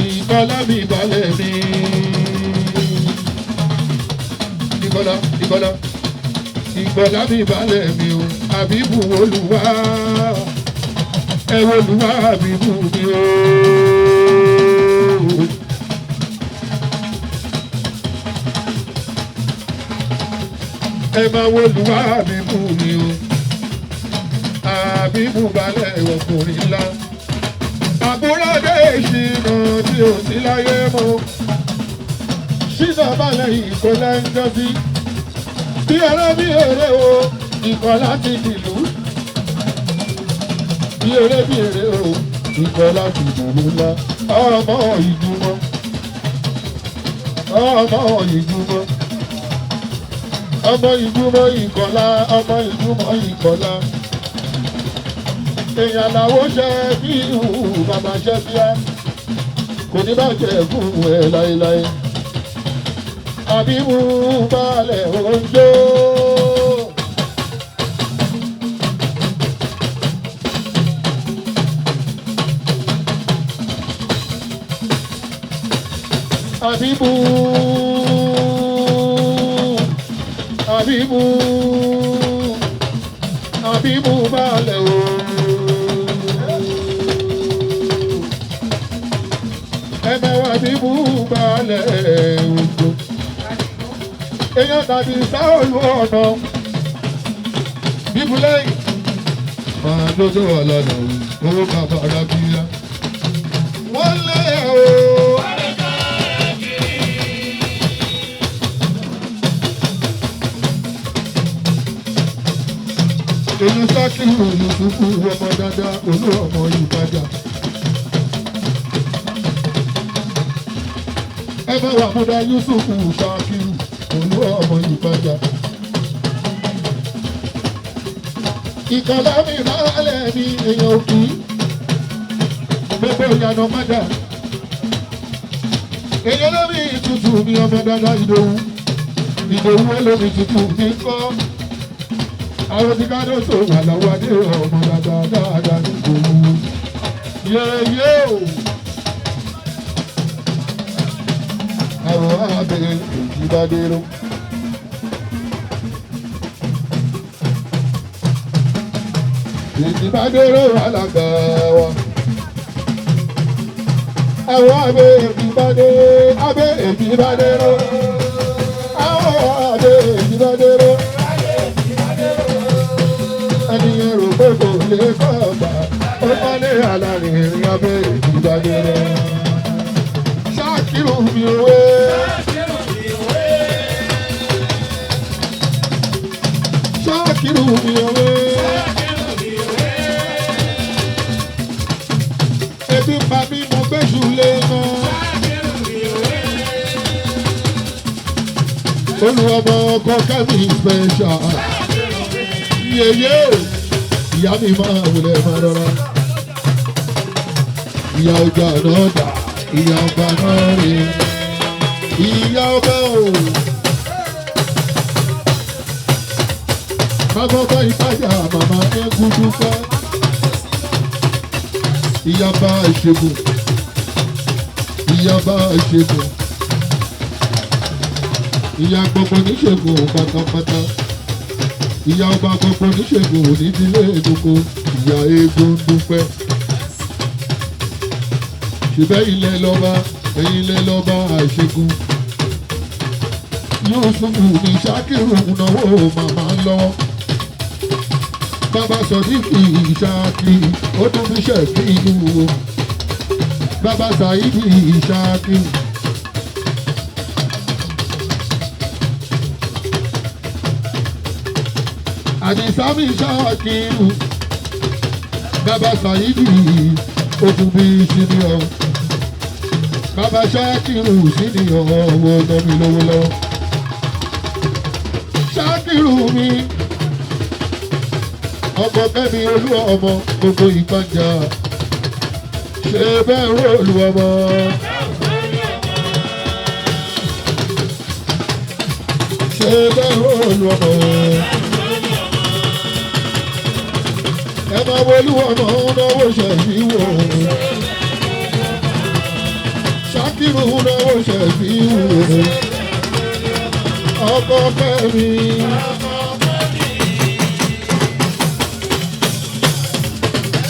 Ìkọlá mi balẹ̀ mi. Ìkọlá, Ìkọlá. Ìkọlá mi balẹ̀ mi o. Àbíbù Olúwa. Ẹ wo Olúwa Àbíbù mi o. Ẹ máa wo Olúwa Àbíbù mi o. Àbíbù balẹ̀ ọkùnrin ńlá. Àbúrò dé ìṣìnà tí ò sí láyé mọ́. Ṣínà balẹ̀ Ìkọlá ń jọ sí. Bí eré o, Ìkọlá ti dìlú. Bí eré o, Ìkọlá ti dìlú ńlá. Ọmọ Ìjùmọ̀. Ọmọ Ìjùmọ̀. Ọmọ Ìjùmọ̀ Ìkọlá. Ọmọ Ìjùmọ̀ Ìkọlá. Èèyàn làwọn ṣe bí ìhù bàbá ṣe bíá. Kò ní bàjẹ́ fún ẹ láéláé. Àbíbù balẹ̀ oúnjẹ. Àbíbù. Àbíbù. Àbíbù balẹ̀ o. Ẹ̀mẹ̀ wà Àbíbù balẹ̀ oúnjẹ. èèyàn tàbí sáòlù ọ̀nà bíbélì máa dójú ọ̀lànà owó bàbá arábíyá wọ́n lé o. èyí sákìrù Yusufu ọmọ dáadáa olú ọmọ Ìbàdàn. ẹ bá wà múdà Yusufu sákìrù olú ọmọ Ìbàdàn. ìkànnì mi lálẹ́ ní èèyàn òkú gbogbo ìyànà mọ́jà. èèyàn lórí ìtutù ní ọmọ dáadáa Ìdòwú olómi tutù ní kọ́. àwọn tí ká ló tó wà lọ́wọ́ adé ọmọ dáadáa ní Ìdòwú. yéyé o. àwọn abẹ́rẹ́ èyí bá dérò. èyí bá dérò alága wa. àwọn abẹ́ èyí bá dérò. àwọn abẹ́ èyí bá dérò. ènìyàn rò pé kò lè kọ́ ọ̀gbà ó wọlé alárìnrìn abẹ́ èyí bá dérò. Ṣákìrù mi òwe. Ṣákìrù mi òwe. Ebi pa mí mo gbéṣù lé mọ́. Olùwọ́mọ ọkọ kẹ́mi special. Yèyé ìyá mi máa wulẹ̀ máa rọra. Ìyá ọjà náà dà. Ìyá ọba náà rè ìyá ọba o. Bàbá ọba ìtajà màmá Ẹ̀gúndú fẹ́. Ìyá ọba ìṣègùn. Ìyá ọba ìṣègùn. Ìyá gbogbo níṣègùn pátápátá. Ìyá ọba gbogbo níṣègùn nídìílé gbogbo. Ìyá Ẹ̀gúndú fẹ́. Ṣùgbọ́n ilẹ̀ lọ́ba ẹ̀yin ilẹ̀ lọ́ba àìṣègùn. Yusufu ní Ṣákìrù náwó màmá lọ́wọ́. Bàbá Sọ̀díkì Ṣákì ó tún fi ṣẹ̀kí ìlú wo. Bàbá Sàídì Ṣákì. Àdìsámì Ṣákìrù. Bàbá Sàídì ó tún bí ṣíní ọ. Bàbá Ṣákìrù ṣíní ọwọ́ lọ́mí lọ́wọ́ lọ́wọ́. Ṣákìrù mi ọkọ Kẹ́mi olú ọmọ gbogbo Ìpàjà. Ṣé bẹ́ẹ̀ ró olú ọmọ. Ṣé bẹ́ẹ̀ ró olú ọmọ. Ẹ máa wọlú ọmọ náwó ṣẹ̀fí wò. Ṣákìrù náwó ṣẹ̀fí wò. Ọkọ Kẹ́mi.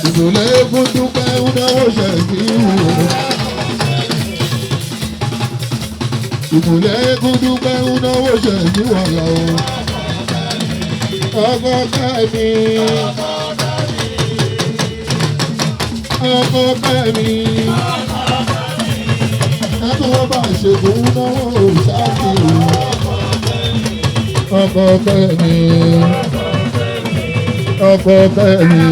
Ìdòlẹ́ Ẹ̀gúndú pẹ́ náwó ṣẹ̀fí wò. Ìdòlẹ́ Ẹ̀gúndú pẹ́ náwó ṣẹ̀fí wò lọ. Ọkọ Kẹ́mi. Ọkọ Kẹ́mi. Ẹ̀tọ́ bá ṣègùn náwó Ṣákìrù. Ọkọ Kẹ́mi. Ọkọ Kẹ́mi.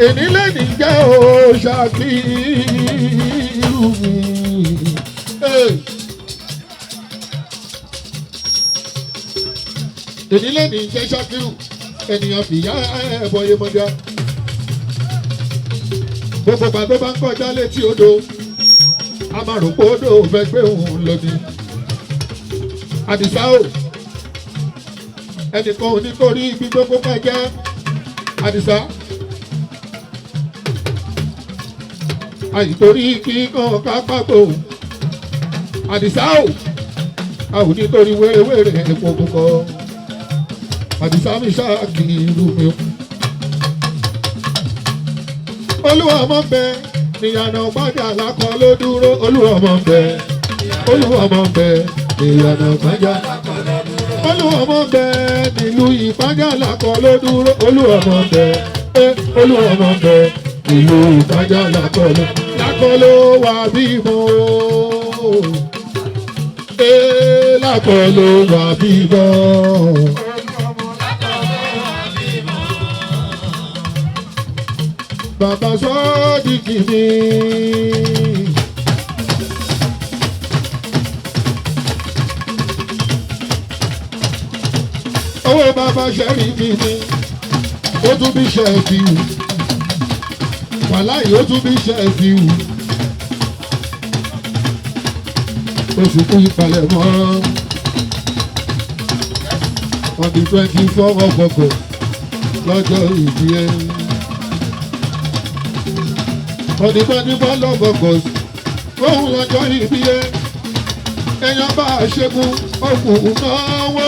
Èní lẹ́ni jẹ́ o Ṣákìrù mi. Èní lẹ́ni jẹ́ Ṣákìrù. Ènìyàn fìyà ẹ̀bọ̀ Yemọja. Gbogbo ìgbà tó bá ń kọjá létí odò, a máa rò pé odò fẹ́ gbé òun lọ ni. Àdìsá o, ẹnìkan ò ní kó rí ibi gbogbo máa jẹ́. Àdìsá, àìtorí kíkan ká pàgbò. Àdìsá o, a ò nítorí wéréwéré epo kúkọ. Àdìsá mi Ṣákìrù mi. Olúwa ọmọ ń bẹ níyànà gbájà lákọ ló dúró. Olúwa ọmọ ń bẹ. Olúwa ọmọ ń bẹ ìyànà ìpájà. Olúọmọ bẹ nílùú ìpájà làkọ ló dúró. Olúọmọ bẹ Olúọmọ bẹ nílùú ìpájà làkọ ló wà bímọ. Làkọ ló wà bímọ. Bàbá Sodiq mi. Owó bàbá Sheriff mi. Ó tún bí Ṣẹ́fíù. Wàláhì ó tún bí Ṣẹ́fíù. Oṣù kú ìpalẹ̀ mọ́. On the 24 of August lọ́jọ́ ìbí ẹ̀. On the 24 of August òun lọ́jọ́ ìbí ẹ̀. Èèyàn bá a ṣẹ́gun ọkùnrin náwó.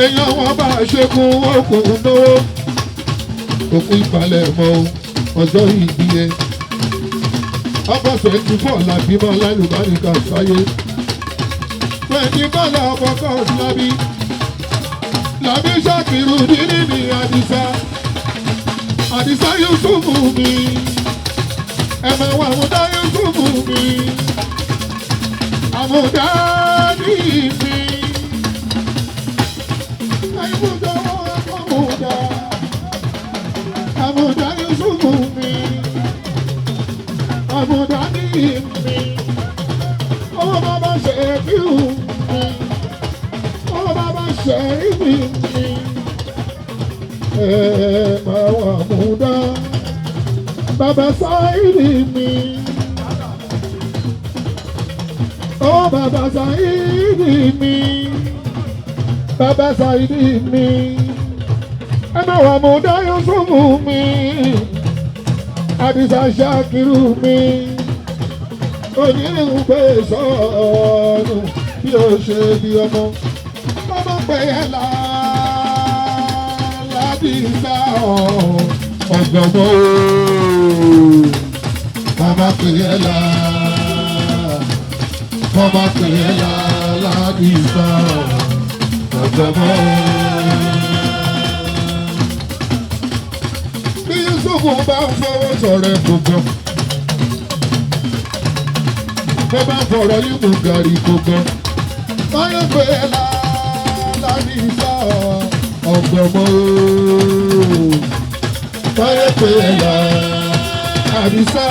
Èèyàn wọn bá a ṣẹ́gun ọkùnrin náwó. Òkú ìpalẹ̀ mọ́ ọjọ́ ìbí ẹ̀. August 24 la bímọ lálùbáríkà sáyé. 24 la ọkọ̀ lábí. Làbí Ṣàkírù níní ní Àdìsá. Àdìsá Yusufu mi. Ẹ̀mẹ̀wà àmúdá Yusufu mi. Àmúdá ní mi. Àyùmúdá àmúdá. Àmúdá Yusufu mi. Àmúdá ní mi. Ọmọ bàbá Ṣẹ́fíù mi. Ọmọ bàbá Sheriff mi. Máa wà múdá. Bàbá Saidi mi. Ọmọ bàbá Saidi mi. Bàbá Saidi mi. Máa wà múdá Yusufu mi. Àdìsá Ṣàkírù mi. Onírìnwó gbé sọ́ọ̀nù bí ó ṣe bí ọmọ. Ọmọ pé ẹ Ládìsá ọ̀gbọ̀gbọ̀ ooo. Mama pé ẹ Mama pé ẹ Ládìsá ọ̀gbọ̀gbọ̀ ooo. Bí Yusufu bá ń fọwọ́ sọ̀rọ̀ ẹ̀ gbogbo. Mo bá fọ̀rọ̀ yìí mú gàrí gbogbo. Báyọ̀ pé Ládìsá ọ̀gbọ̀gbọ̀ ooo. Báyọ̀ pé Ládìsá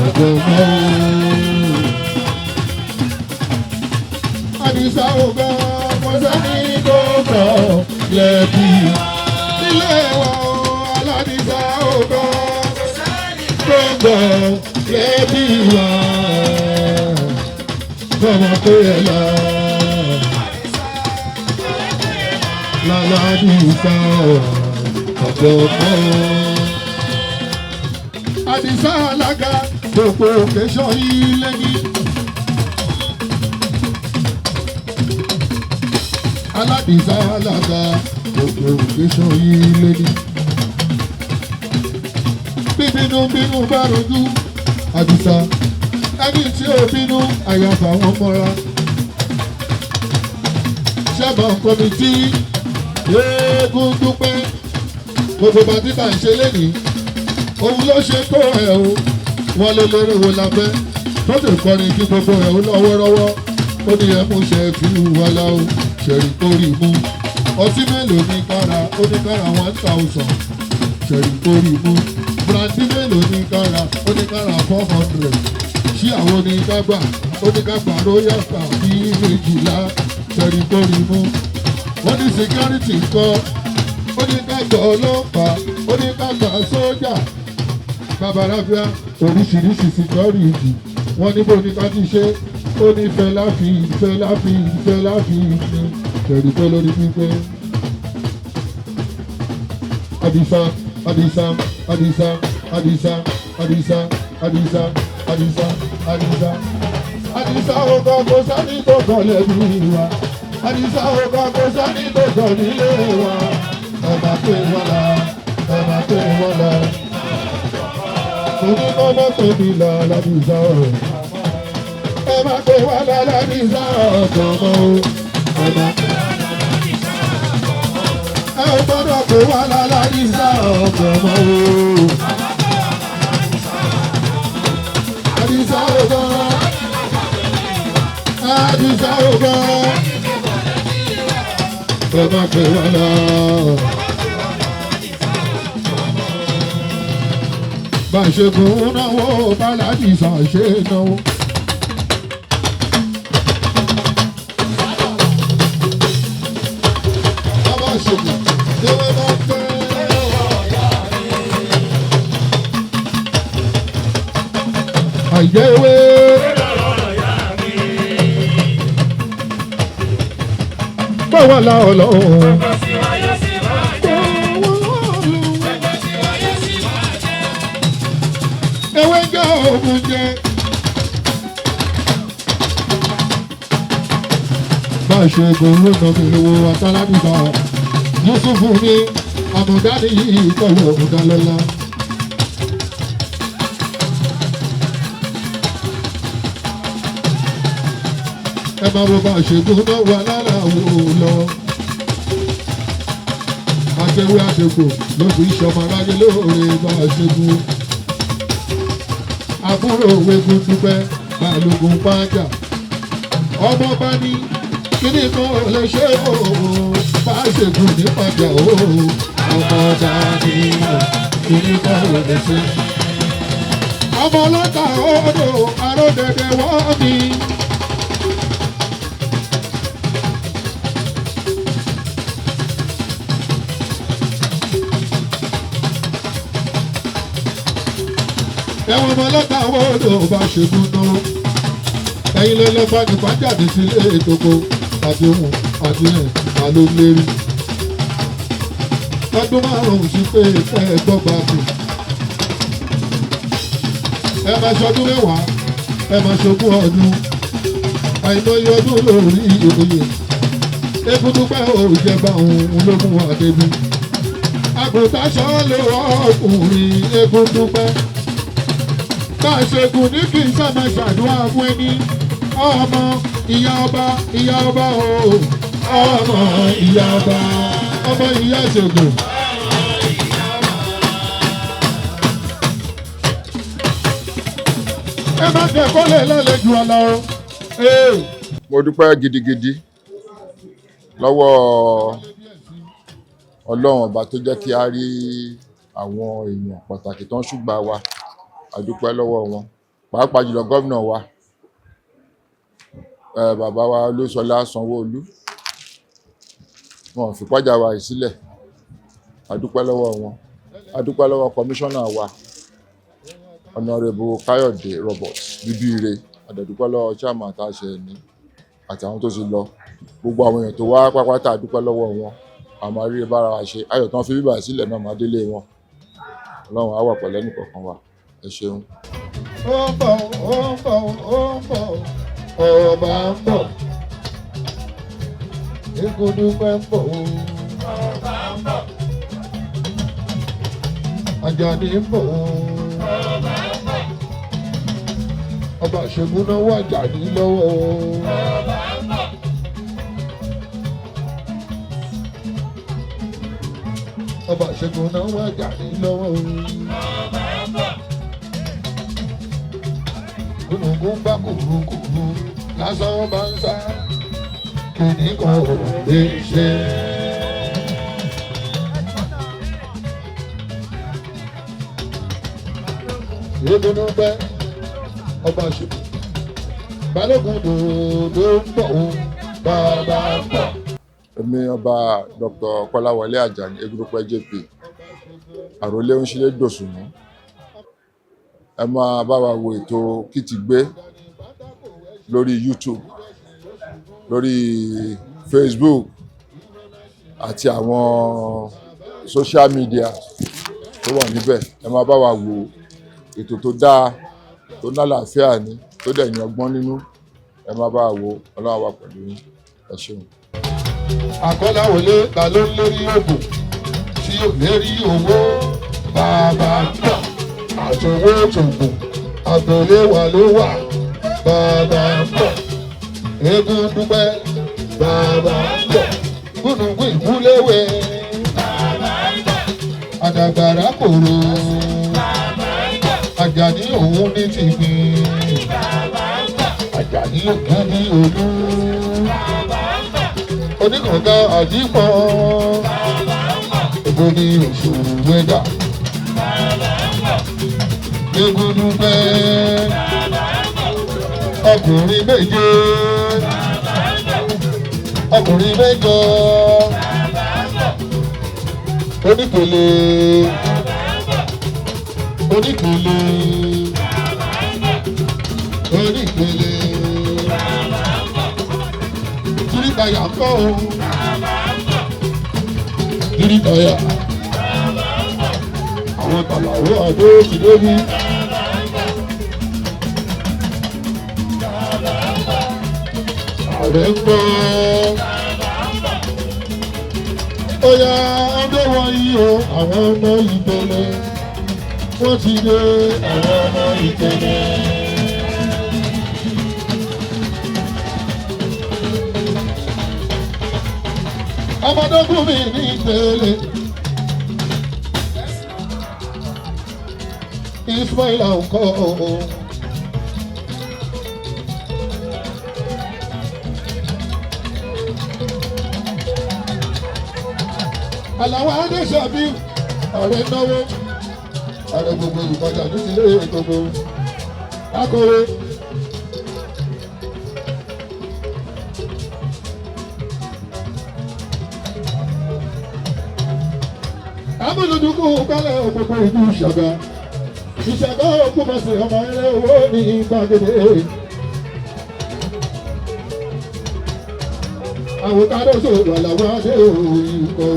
ọ̀gbọ̀gbọ̀ ooo. Àdìsá ọ̀gá mọ̀sánì tó kọ̀ lẹ́bí. Ilé wa Aládìsá ọ̀gá gbogbo lẹ́bí wa. Bọ́mọ pé ẹ Ládìsá ọ̀gbọ̀gbọ̀. Àdìsá alága gbogbo kẹsàn ilé ní. Aládìsá alága gbogbo kẹsàn ilé ní. Bíbínú bínú bá rojú Àdìsá. Ẹni tí ò bínú àyàfà wọn mọ́ra. Ṣẹ́bọ̀n kọ́mítì eégún dúpẹ́. Gbogbo bàtítà ń ṣe lénìí. Òun ló ṣe tó ẹ̀ o. Wọ́n lé lérè wo la fẹ́. Tó lè kọrin kí gbogbo ẹ̀ ó lọ́wọ́rọ́wọ́. Ó ní ẹ̀mú ṣe fi wàlá o. Ṣẹ̀rí kórì mú. Ọtí mélòó ní kára? Ó ní kára 1000. Ṣẹ̀rí kórì mú. Brandy mélòó ní kára? Ó ní kára 400. Ṣí àwọn oníkágbà? Ó ní kágbà royal star bí méjìlá. Ṣẹ̀rí kórì mú. Wọ́n ní security kọ́. Ó ní kágbà ọlọ́pàá. Ó ní kágbà sójà. Babaláfíà oríṣiríṣi security. Wọ́n ní bó ní ká ti ṣe. Ó ní Fẹlá fi ní. Ṣẹ̀rí pé lórí pípé. Àdìsá Àdìsá Àdìsá Àdìsá Àdìsá Àdìsá Àdìsá Àdìsá Àdìsá ọkọ̀ kò sani tó kọ̀ lẹ́bí wa. Àdìsá ọkọ̀ kò sani tó kọ̀ nílé wa. Ẹ máa pè wọ́n la, ẹ máa pè wọ́n la, Omi kọ́mọ́ tóbi lálàdìsá o. Ẹ má pè wá lálàdìsá ọ̀gàn mọ́ o. Ẹ gbọ́dọ̀ pè wá lálàdìsá ọ̀gàn mọ́ o. Àdìsá ọ̀gàn. Àdìsá ọ̀gàn. Ẹ má pè wá lálàdìsá. Bá ṣe kò náwó báládìsá ṣe náwó. Bàbá ṣòkò ewé bá fẹ́. Àìjẹ́ ewé. Báwo la ọlọ́run? Ewé jẹ́ òògùn jẹ. Bá a ṣe gbòòrò nàbí lówó àtàlábìbá. Yusufu ní àmọ̀dá nìyí kọ̀wé òkúta lọ́la. Ẹ máa wo bá a ṣe gbòòrò wà lára òun lọ. Àṣewé àṣegbò ló fi ṣọmọ aráyé lóore bá a ṣe gbòòrò. Àbúrò Wégun dúpẹ́ Balógun pàjá. Ọmọ bá ní kíní kan ò lè ṣe o. Bá ṣègùn ní pàjá o. Ọmọ bá ní kíní kan ò lè ṣe. Ọmọ ọlọ́ta odò aródẹ̀dẹ̀ wọ́n mi. Ẹ̀wọ̀n ọmọ ọlọ́ta àwọn odò bá ṣègùn náà. Ẹ̀yin ló lọ́gbà nípa jáde sílé ètòkò àti ohun àti ẹ̀ àlólérí. Ọdún márùn-ún sí pé ẹ gbọ́gba kù. Ẹ máa ṣọdún mẹ́wàá, ẹ máa ṣogún ọdún. Àìmọye ọdún lórí ìròyìn. Ekúdúpẹ́ òjẹba òun ló mú wa débi. Àgùntàn ṣọ́ lè wọ́ ọkùnrin Ekúdúpẹ́. Bá a ṣe gùn ní kí n sábà ṣàdúrà fún ẹni. Ọmọ ìyá ọba o. Ọmọ ìyá ọba. Ọmọ ìyá ṣègùn. Ẹ má jẹ́ kó lè lálejò ọ̀la o.
Mo dúpẹ́ gidigidi lọ́wọ́ Ọlọ́run ọba tó jẹ́ kí a rí àwọn èèyàn pàtàkì tó ń ṣùgbà wa. A dúpẹ́ lọ́wọ́ wọn, pàápàá jùlọ gómìnà wa bàbá wa Olúṣọlá Sanwó-Olú. Wọn fi pàjá wa sílẹ̀. A dúpẹ́ lọ́wọ́ wọn. A dúpẹ́ lọ́wọ́ kọmíṣánná wa Honorable Káyọ̀dé Robert Bíbíire. A dúpẹ́ lọ́wọ́ chairman àtàṣe ní àti àwọn tó ti lọ. Gbogbo àwọn èèyàn tó wá pápátá a dúpẹ́ lọ́wọ́ wọn. A máa rí bára wa ṣe. Ayọ̀ tán fi bíbà sílẹ̀ náà máa délé wọn. Ọlọ́run á wà pẹ̀lú ẹnìkọ̀ọ̀kan wa. Ẹ ṣeun.
Ó ń bọ̀, ó ń bọ̀, ó ń bọ̀, ọba ń bọ̀. Ekúdúpẹ́ ń bọ̀, ọba ń bọ̀. Àjàní ń bọ̀, ọba ń bọ̀. Ọba ṣègùn náà wà Àjàní lọ́wọ́, ọba ń bọ̀. Ọba ṣègùn náà wà Àjàní lọ́wọ́, ọba ń bọ̀. Gúnugún bá kùrukùru lásán bá ń sá kìíní kan ò lè ṣe. Ìdùnnú bẹ́ ọba ṣùkú Balógun dòdò ń bọ̀ ó bàbá ń bọ̀.
Èmi ọba Dr. Kọ́láwọlé Àjàní Egúdúpẹ́ JP àròlé Oníṣílẹ̀ Dòsùnmú. Ẹ máa bá wa wo ètò Kítígbé lórí YouTube, lórí Facebook àti àwọn social media tó wà níbẹ̀. Ẹ máa bá wa wo ètò tó dáa, tó lálàáfíà ní, tó dẹ̀ ní ọgbọ́n nínú. Ẹ máa bá wa wo. Ọlọ́run wà pẹ̀lú yín. Ẹ ṣeun.
Àkọ́láwọlé ta ló ń lérí ògùn tí ò lérí owó bàbá ń bọ̀. àtòwó tòǹbò àgbèrè wà ló wà bàbá ń bọ̀ eégún dúpẹ́ bàbá ń bọ̀ gúnùgún ìwúléwé àdàgbàrá kòrò Àjàní òun ní tìgbìn Àjàní òun ní olú oníkànga àdìpọ̀ èbó ní oṣù wẹ́dà eégún dúpẹ́ ọkùnrin méje ọkùnrin mẹ́jọ onípele onípele onípele tìrìkàyà kọ́ o tìrìkàyà àwọn tàlàwọ́ àdó ti débi. Ààrẹ ń gbọ́. Ó yá ọdún wọ̀nyí o, àwọn ọmọ ìtẹ̀lẹ̀. Wọ́n ti dé àwọn ọmọ ìtẹ̀lẹ̀. Ọmọdógún mi ní ìtẹ̀lẹ̀. Ismaila ń kọ́ o. Àlàó Adéṣàbí ọ̀rẹ́ náwó ààrẹ gbogbo ìpàdé ní ilé gbogbo akọ̀wé. Amúlùdúkú kálẹ̀ òpópó ìlú Ìṣàgá Ìṣàgá òpópọ̀sì ọmọ ilé owó ní gbàgede. Àwòkádó sọ̀rọ̀ Àlàó Adé òyìnbó.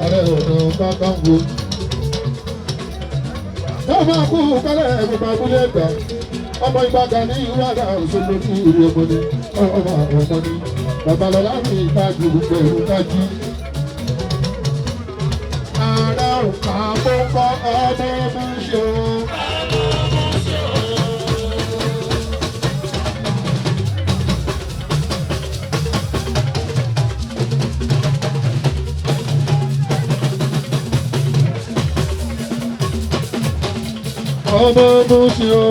Ààrẹ ọ̀dọ̀ Kakanfò. Wọ́n máa kú kálẹ̀ gbogbo abúlé ẹ̀gbá. Ọmọ Ìgbàgà ní ìwádà òṣèlú ní ìlú Ògbóni. Ọmọ Ògbóni. Babalọ́lá mi ìtajú pẹ̀lú kájí. Ààrẹ òkà àkókò ọmọ Múṣó. Ọmọ Múṣó.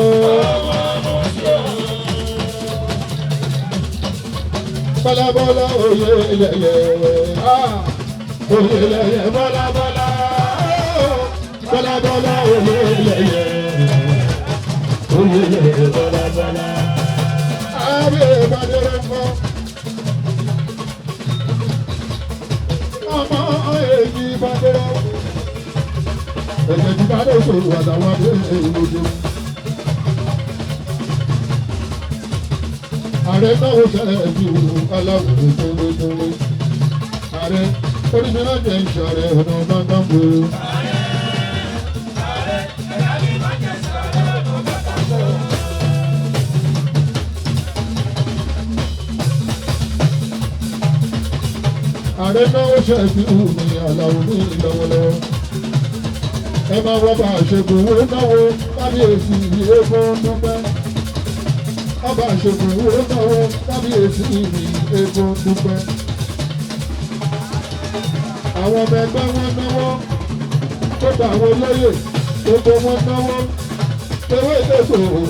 Bọ́lábọ́lá oyè yẹyẹ. Oyè yẹyẹ bọ́lábọ́lá. Bọ́lábọ́lá oyè yẹyẹ. Oyè yẹyẹ bọ́lábọ́lá. Ààrẹ ìbádẹ́rẹ́ fọ́. Ọmọ èyí ìbádẹ́rẹ́. Ẹ̀jẹ̀ ti dáadé sọ̀rọ̀ àtàwọn abẹ́rẹ́ ìlójú. Ààrẹ náà ó ṣẹlẹ̀ bí aláwọ̀ ìtòlótòló. Ààrẹ oríṣiríṣi jẹ́ ìṣàrẹ̀ ọ̀nà Kakanfò. Ààrẹ náà ó ṣẹlẹ̀ bí aláwọ̀ ní ìlọ́wọ́lọ́wọ́. Ẹ máa wọ́n bá àṣegùn owó náwó kábíyèsí ìwé fún dúpẹ́. Ọba àṣegùn owó náwó kábíyèsí ìwé fún dúpẹ́. Àwọn ọmọ ẹgbẹ́ wọn náwó tó bá àwọn olóyè gbogbo wọn náwó. Ewé ìtẹ̀kọ̀ wọn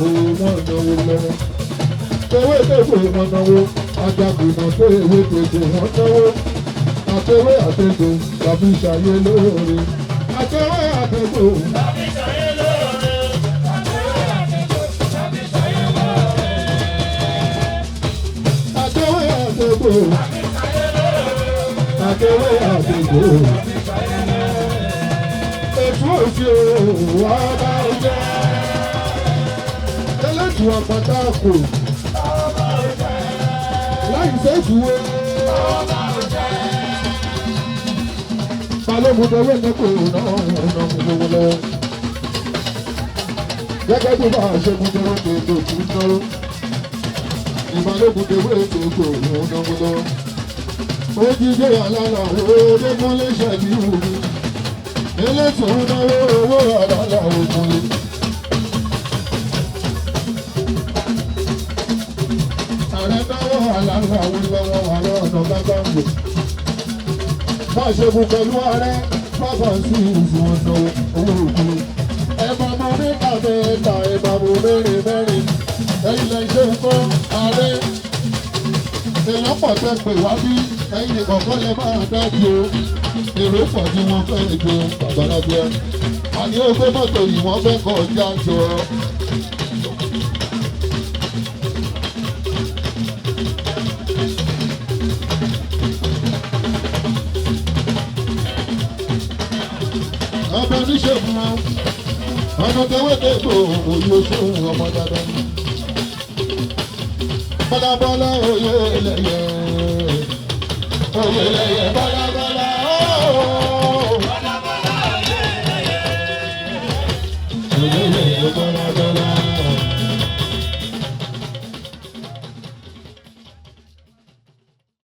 náwó lọ́wọ́. Ewé ìtẹ̀kọ̀ wọn náwó. Ajagunà tó ewé tètè wọn náwó. Àtẹwé àtẹ̀kọ̀ tàbí ìṣàyé lóore. Àtẹwé àtẹ̀kọ̀ tàbí ìṣàyé lóore. Àtẹwé àtẹ̀kọ̀ tàbí ìṣàyé lóore. Àtẹwé àtẹ̀kọ̀ tàbí ìṣàyé lóore. Àtẹwé àtẹ̀kọ̀ tàbí ìṣàyé lóore. Ètò òsì wà bá jẹ́. Ẹlẹ́tù àpáta kò. Láì sẹ́tùwé. Balógun ní kò náà gbogbo lọ. Gẹ́gẹ́ bí bá a ṣe mú jẹ́rọ pé ètò kì í náwó. ìbálòpọ̀ tewé gbogbo òun lọ́wọ́lọ́. ó jíjẹ àlàlà òde múlẹ̀ ṣẹ́bi wùmí. elétò ń náwó owó àlàlà òkùnrin. ààrẹ náwó àlàlà òwúlọ́wọ́ àlọ́ ọ̀nà Kakanfò. má ṣe kú pẹ̀lú ààrẹ bàbá sí ìṣòwò náwó owó òkùnrin. ẹ̀bà mọ mẹ́ta mẹ́ta ẹ̀bà mọ mẹ́rin mẹ́rin. ẹ̀yin lè ṣe nǹkan ààrẹ. èèyàn pọ̀ tẹ́ pè wá bí ẹ̀yin ìkọ̀kọ́ lè máa dájú o. èrò pọ̀ tí wọ́n fẹ́ ju Babalábíà. àní ó gbé mọ́tò yìí wọ́n fẹ́ kọjá jọ. ọbẹ̀ oníṣègùn wọn ọmọ tẹwétẹgbò òye sóhun ọmọ dandan ni. bọ́lábọ́lá oyè lẹ́yẹ bọ́lábọ́lá.